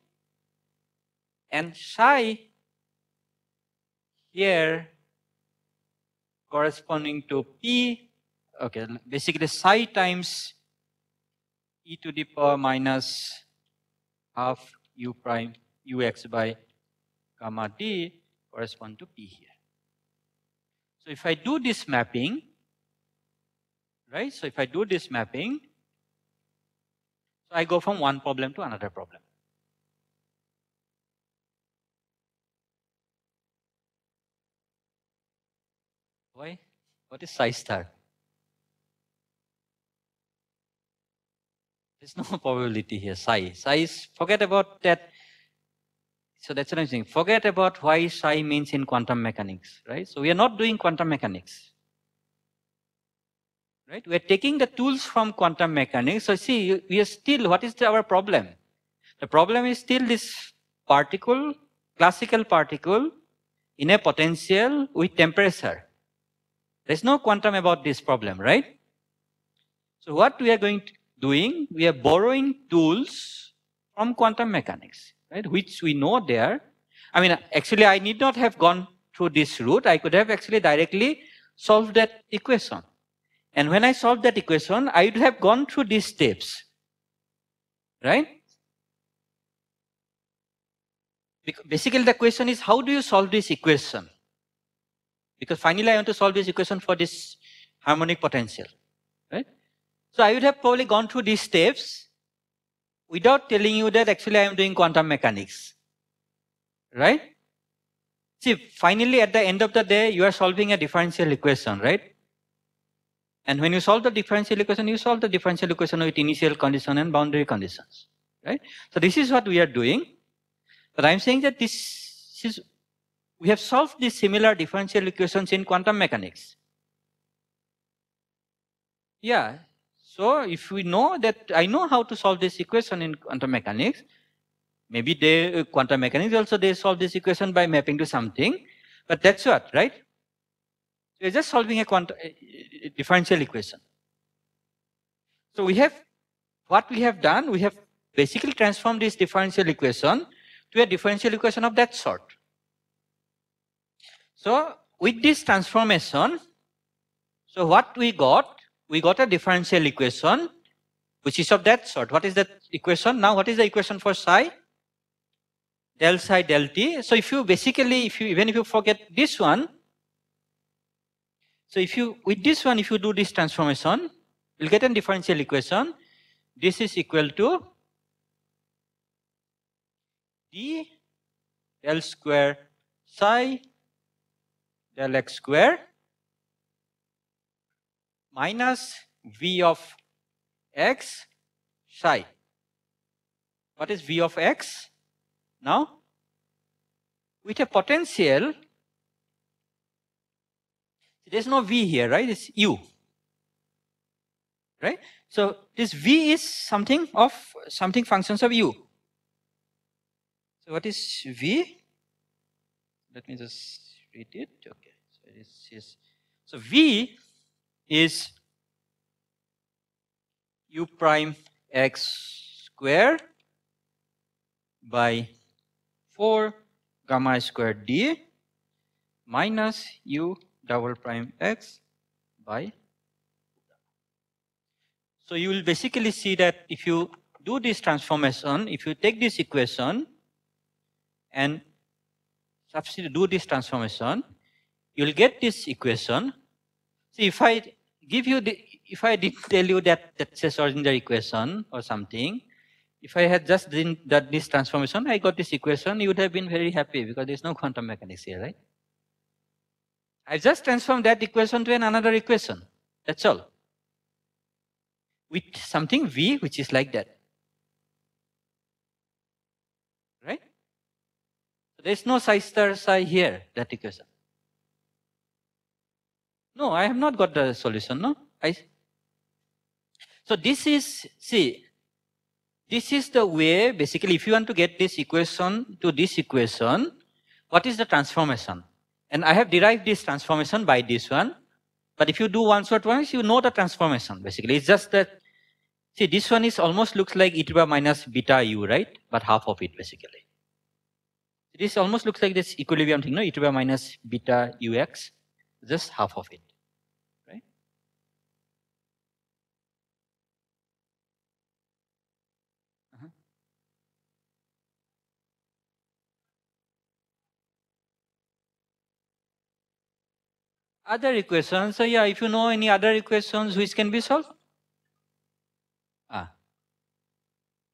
And psi here corresponding to p, okay, basically psi times e to the power minus half u prime ux by gamma d correspond to p here. So if I do this mapping, right? So if I do this mapping, so I go from one problem to another problem. Why? What is psi star? There's no probability here. Psi is, forget about that. So that's what I'm saying. Forget about why psi means in quantum mechanics, right? So we are not doing quantum mechanics, right? We are taking the tools from quantum mechanics. So see, we are still, what is our problem? The problem is still this particle, classical particle in a potential with temperature. There's no quantum about this problem, right? So what we are doing, we are borrowing tools from quantum mechanics, right? Which we know there. I mean, actually, I need not have gone through this route. I could have actually directly solved that equation. And when I solved that equation, I would have gone through these steps, right? Basically, the question is, how do you solve this equation? Because finally, I want to solve this equation for this harmonic potential, right? So I would have probably gone through these steps without telling you that actually I am doing quantum mechanics, right? See, finally, at the end of the day, you are solving a differential equation, right? And when you solve the differential equation, you solve the differential equation with initial condition and boundary conditions, right? So this is what we are doing. But I'm saying that we have solved these similar differential equations in quantum mechanics. Yeah. So if we know that I know how to solve this equation in quantum mechanics, maybe quantum mechanics also they solve this equation by mapping to something, but that's what, right? So we're just solving a differential equation. So what we have done, we have basically transformed this differential equation to a differential equation of that sort. So with this transformation, so what we got a differential equation which is of that sort. What is that equation? Now what is the equation for psi? Del psi del t. So if you basically, even if you forget this one, so with this one, if you do this transformation, you'll get a differential equation. This is equal to d del square psi del x square minus v of x psi. What is v of x? Now, with a potential, there's no v here, right? It's u, right? So this v is something functions of u. So what is v? Let me just read it. Okay. So this is, so v is u prime x square by 4 gamma squared d minus u double prime x by. So you will basically see that if you do this transformation, if you take this equation and do this transformation, you will get this equation. See, if I did tell you that that's a Schrodinger equation or something, if I had just done this transformation, I got this equation, you would have been very happy because there's no quantum mechanics here, right? I just transformed that equation to another equation. That's all. With something v which is like that. Right? So there's no psi star psi here, that equation. No, I have not got the solution, no? So this is, see, this is the way, basically, if you want to get this equation to this equation, what is the transformation? And I have derived this transformation by this one. But if you do one shot once, you know the transformation basically. It's just that, see, this one is almost looks like e to the power minus beta u, right? But half of it basically. This almost looks like this equilibrium thing, no? E to the power minus beta ux, just half of it, right? Other equations, so yeah, if you know any other equations which can be solved.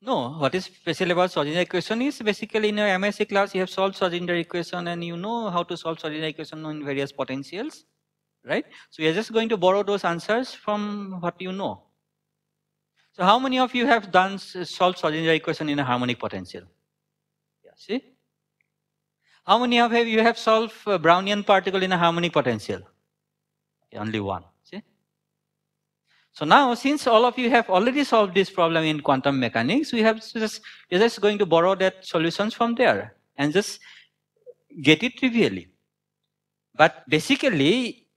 No, what is special about Schrodinger equation is basically in your MSc class you have solved Schrodinger equation and you know how to solve Schrodinger equation in various potentials, right? So you are just going to borrow those answers from what you know. So how many of you have done solved Schrodinger equation in a harmonic potential? Yeah, see? How many of you have solved Brownian particle in a harmonic potential? Okay, only one. See? So now, since all of you have already solved this problem in quantum mechanics, we're just going to borrow that solutions from there and just get it trivially. But basically,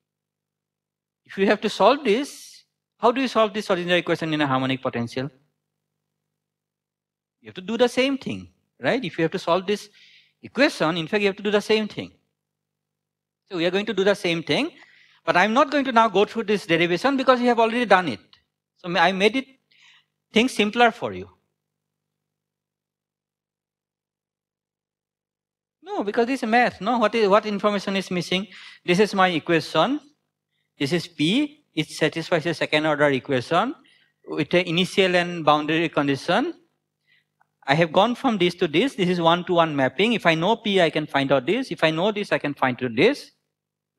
if you have to solve this, how do you solve this Schrodinger equation in a harmonic potential? You have to do the same thing, right? If you have to solve this equation, in fact, you have to do the same thing. So we are going to do the same thing, but I'm not going to now go through this derivation because you have already done it. So I made it things simpler for you. No, because this is math. No, what information is missing? This is my equation. This is P. It satisfies a second order equation with an initial and boundary condition. I have gone from this to this. This is one-to-one mapping. If I know P, I can find out this. If I know this, I can find out this,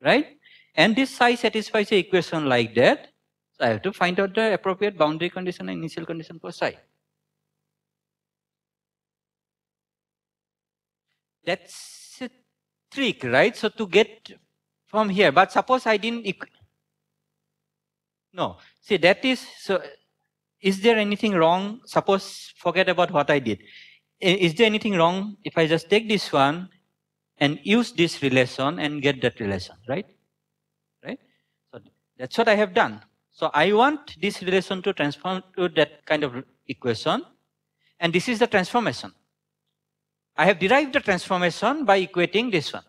right? And this psi satisfies the equation like that. So I have to find out the appropriate boundary condition and initial condition for psi. That's a trick, right? So to get from here, but suppose I didn't, no, see that is, so is there anything wrong? Suppose, forget about what I did. Is there anything wrong if I just take this one and use this relation and get that relation, right? Right? So that's what I have done. So I want this relation to transform to that kind of equation, and this is the transformation. I have derived the transformation by equating this one.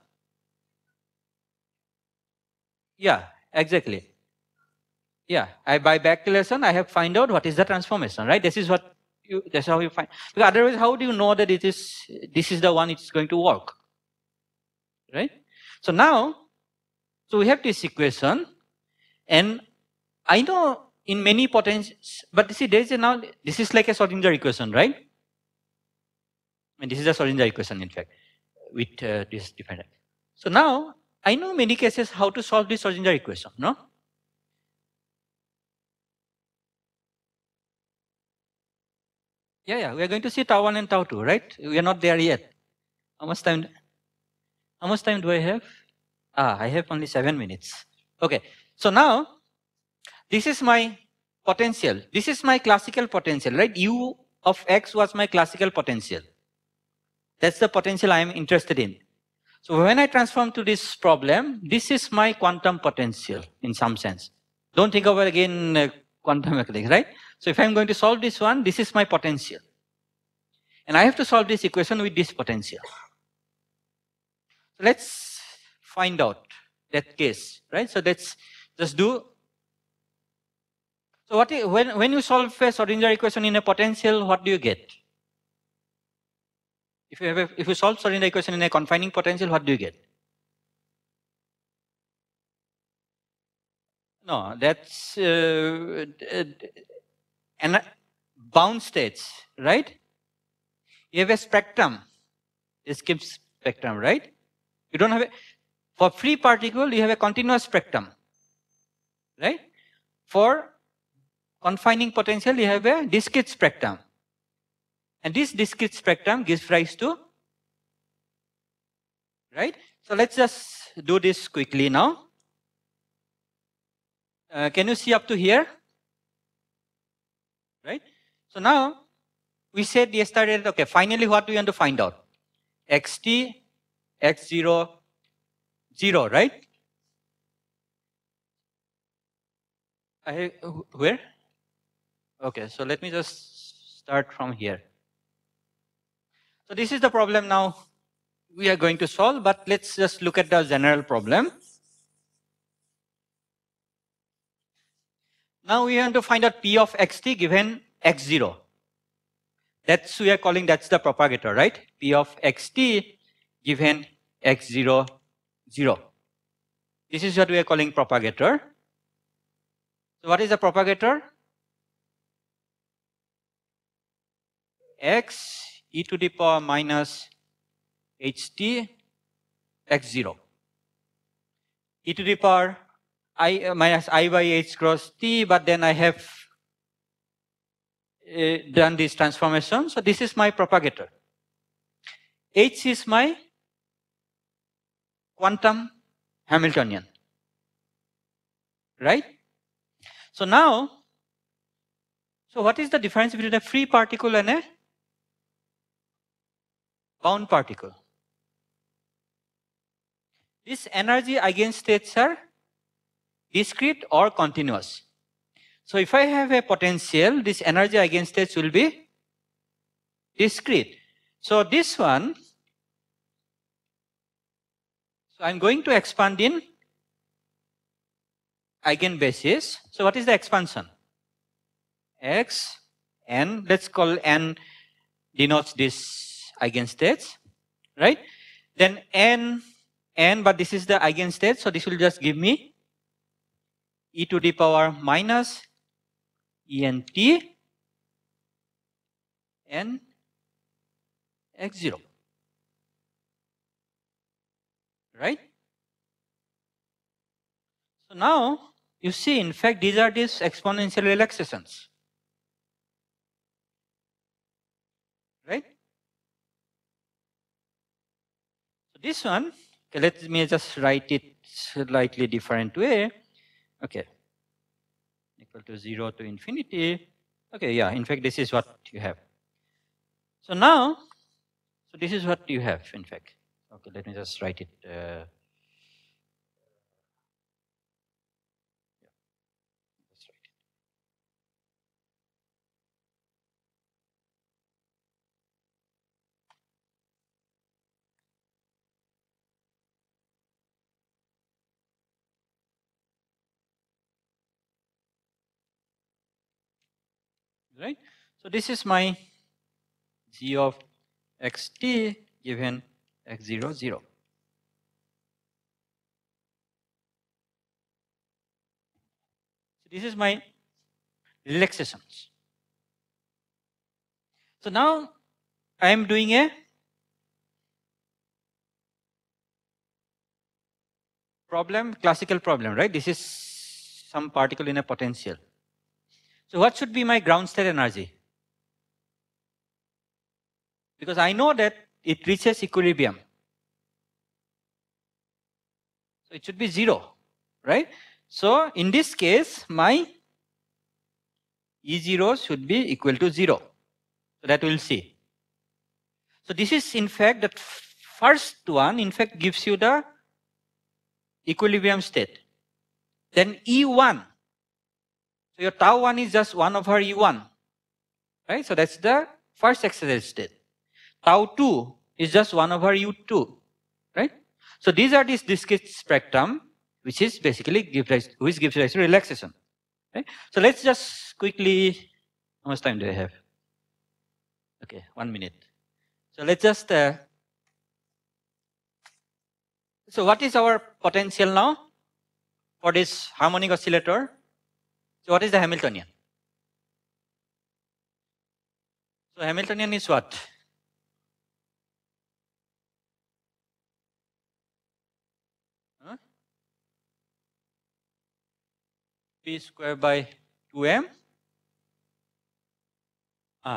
Yeah, exactly. Yeah, by back relation, I have find out what is the transformation, right? This is what that's how you find. Because otherwise, how do you know that this is the one it's going to work, right? So now, so we have this equation, and I know in many potentials, but you see, there is now this is like a Schrodinger equation, right? And this is a Schrodinger equation, in fact, with this different. So now I know many cases how to solve this Schrodinger equation, no? Yeah, we are going to see tau 1 and tau 2, right? We are not there yet. How much time do I have? I have only 7 minutes. Okay, so now, this is my potential. This is my classical potential, right? U of x was my classical potential. That's the potential I am interested in. So when I transform to this problem, this is my quantum potential in some sense. Don't think of it again quantum mechanics, right? So if I'm going to solve this one, this is my potential. And I have to solve this equation with this potential. So let's find out that case, right? So let's just do. So when you solve a Schrodinger equation in a potential, what do you get? If you solve Schrodinger equation in a confining potential, what do you get? No, that's bound states, right? You have a spectrum, escape spectrum, right? You don't have for free particle, you have a continuous spectrum, right? For confining potential, you have a discrete spectrum. And this discrete spectrum gives rise to, right? So let's just do this quickly now. Can you see up to here? Right? So now, we said yesterday, okay, finally what we want to find out? Xt, x0, 0, right? Where? Okay, so let me just start from here. So this is the problem now we are going to solve, but let's just look at the general problem. Now we want to find out P of xt given x0. That's we are calling, that's the propagator, right? P of xt given x0, 0. This is what we are calling propagator. So what is the propagator? X e to the power minus ht x0. E to the power I minus I by h cross t, but then I have done this transformation. So this is my propagator. H is my quantum Hamiltonian, right? So now, so what is the difference between a free particle and a bound particle? This energy eigenstates are discrete or continuous. So if I have a potential, this energy eigenstates will be discrete. So this one, so I'm going to expand in eigenbasis. So what is the expansion? X, n, let's call n denotes this eigenstates, right? Then n, but this is the eigenstate, so this will just give me e to the power minus ent n x0, right? So now you see, in fact, these are these exponential relaxations, right? So this one, okay, let me just write it slightly different way. Okay, equal to 0 to infinity. Okay, yeah, in fact, this is what you have. So now, so this is what you have, in fact. Okay, let me just write it. Right? So this is my g of xt given x0, 0. So this is my relaxations. So now I am doing a problem, classical problem, right? This is some particle in a potential. So what should be my ground state energy? Because I know that it reaches equilibrium. So it should be 0, right? So in this case, my E0 should be equal to 0. So that we'll see. So this is, in fact, the first one, in fact, gives you the equilibrium state. Then E1. So your tau 1 is just 1 over E1. Right? So that's the first accelerated state. Tau 2 is just 1 over U2. Right? So these are this discrete spectrum, which is basically gives rise to relaxation. Right? So let's just quickly, how much time do I have? Okay, 1 minute. So let's just, so what is our potential now for this harmonic oscillator? So what is the Hamiltonian? So Hamiltonian is what? Huh? P square by 2m?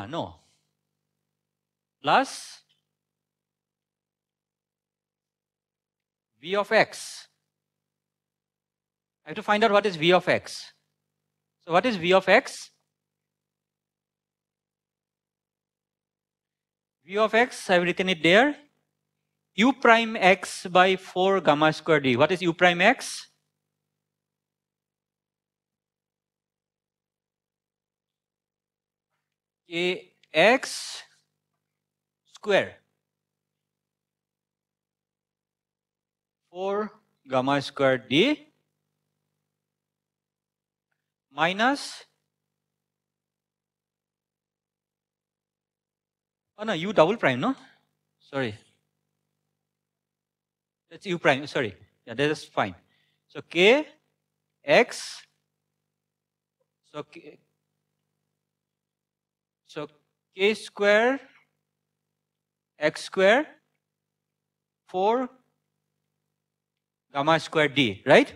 No. Plus V of x. I have to find out what is V of x. So what is V of x? V of x, I've written it there. u prime x by 4 gamma square d. What is u prime x? Kx square 4 gamma square d minus, oh no, u double prime, no? Sorry. That's u prime, sorry. Yeah, that is fine. So k x, so k square x square 4 gamma square d, right?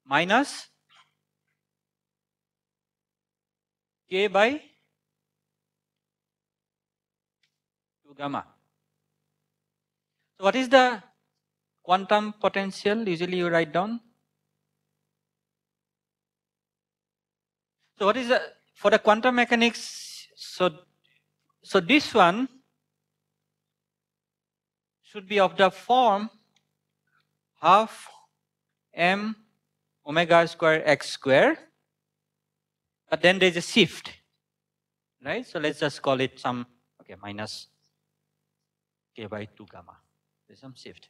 Minus k by 2 gamma. So what is the quantum potential usually you write down? So what is the, for the quantum mechanics, so this one should be of the form half m omega square x square, but then there's a shift, right? So let's just call it some, okay, minus k by 2 gamma. There's some shift.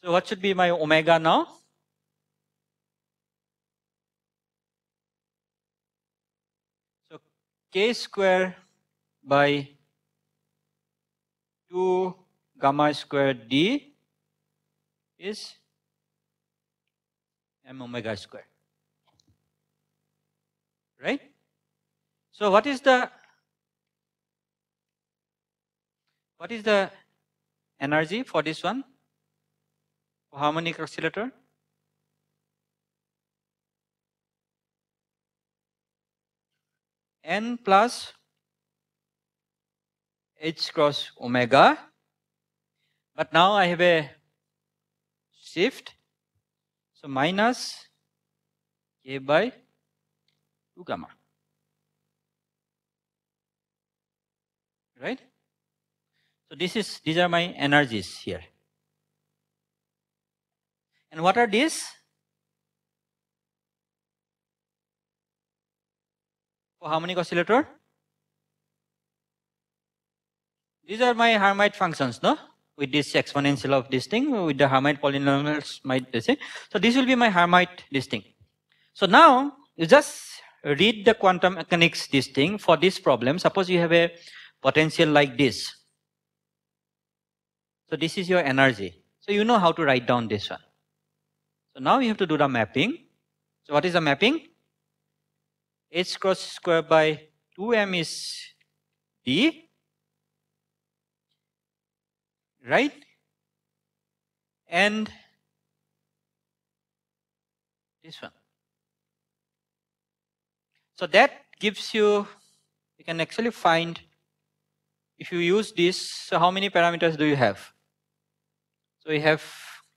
So what should be my omega now? So k square by 2 gamma square d is m omega square, right? So what is the energy for this one, for harmonic oscillator? N plus h cross omega, but now I have a shift, so minus k by 2 gamma, right? So these are my energies here. And what are these? For harmonic oscillator? These are my Hermite functions, no? With this exponential of this thing, with the Hermite polynomials, might say. So this will be my Hermite this thing. So now you just read the quantum mechanics this thing for this problem. Suppose you have a potential like this. So this is your energy. So you know how to write down this one. So now you have to do the mapping. So what is the mapping? H cross square by 2m is d, right? And this one. So that gives you can actually find, if you use this, so how many parameters do you have? So you have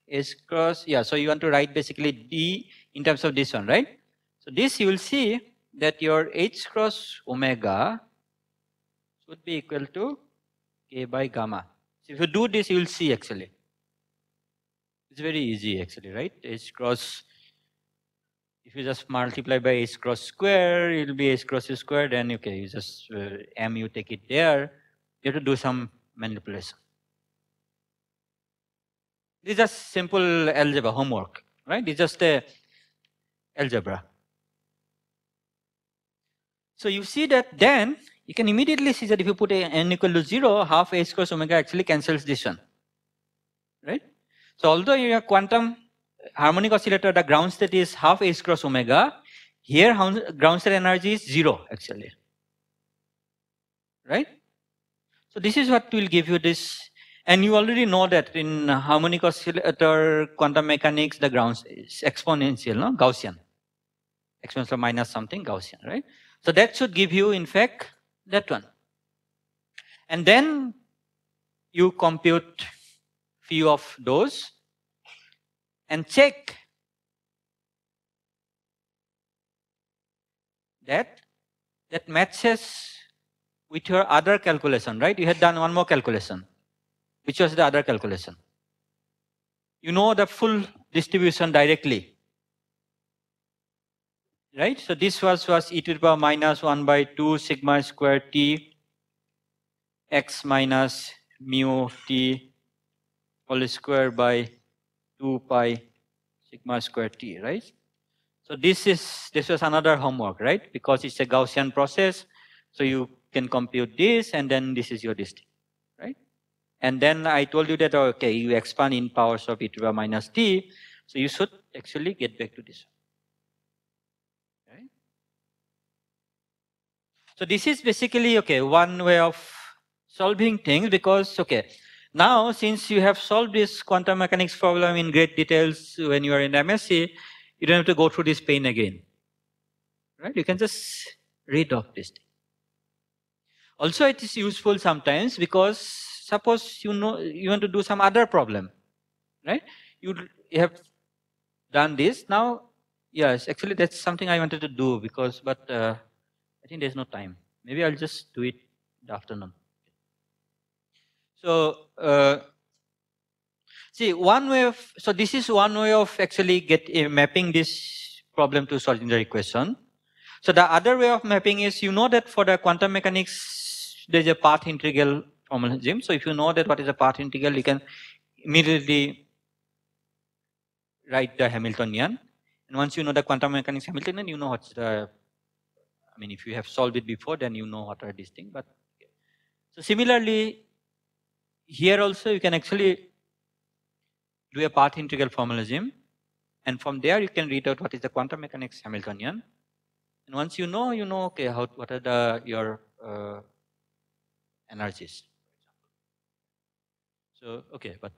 H cross, yeah, so you want to write basically d in terms of this one, right? So this you will see that your H cross omega would be equal to k by gamma. So if you do this, you will see actually. It's very easy actually, right? H cross, if you just multiply by H cross square, it will be H cross square, then okay, you just m, you take it there. You have to do some manipulation. This is just simple algebra homework, right? It's just a algebra. So you see that then you can immediately see that if you put n equal to 0, half H cross omega actually cancels this one, right? So although your quantum harmonic oscillator, the ground state is half H cross omega, here ground state energy is 0 actually, right? So this is what will give you this, and you already know that in harmonic oscillator quantum mechanics, the ground is exponential, no? Gaussian. Exponential minus something Gaussian, right? So that should give you, in fact, that one. And then you compute few of those and check that matches with your other calculation, right? You had done one more calculation. which was the other calculation. You know the full distribution directly, right? So this was e to the power minus 1 by 2 sigma square t x minus mu t whole square by 2 pi sigma square t, right? So this was another homework, right? Because it's a Gaussian process, so you can compute this, and then this is your distance, right? And then I told you that, okay, you expand in powers of e to the power minus t, so you should actually get back to this one, right? So this is basically, okay, one way of solving things, because, okay, now since you have solved this quantum mechanics problem in great details when you are in MSc, you don't have to go through this pain again, right? You can just read off this thing. Also, it is useful sometimes because suppose you want to do some other problem, right? You have done this now. Yes, actually that's something I wanted to do but I think there's no time. Maybe I'll just do it in the afternoon. So see, this is one way of actually mapping this problem to Schrodinger equation. So the other way of mapping is, you know that for the quantum mechanics, there's a path integral formalism. So if you know that what is a path integral, you can immediately write the Hamiltonian. And once you know the quantum mechanics Hamiltonian, you know what's the, I mean, if you have solved it before, then you know what are these things. But so similarly, here also you can actually do a path integral formalism. And from there, you can read out what is the quantum mechanics Hamiltonian. And once you know, okay, what are your energies. So, okay, but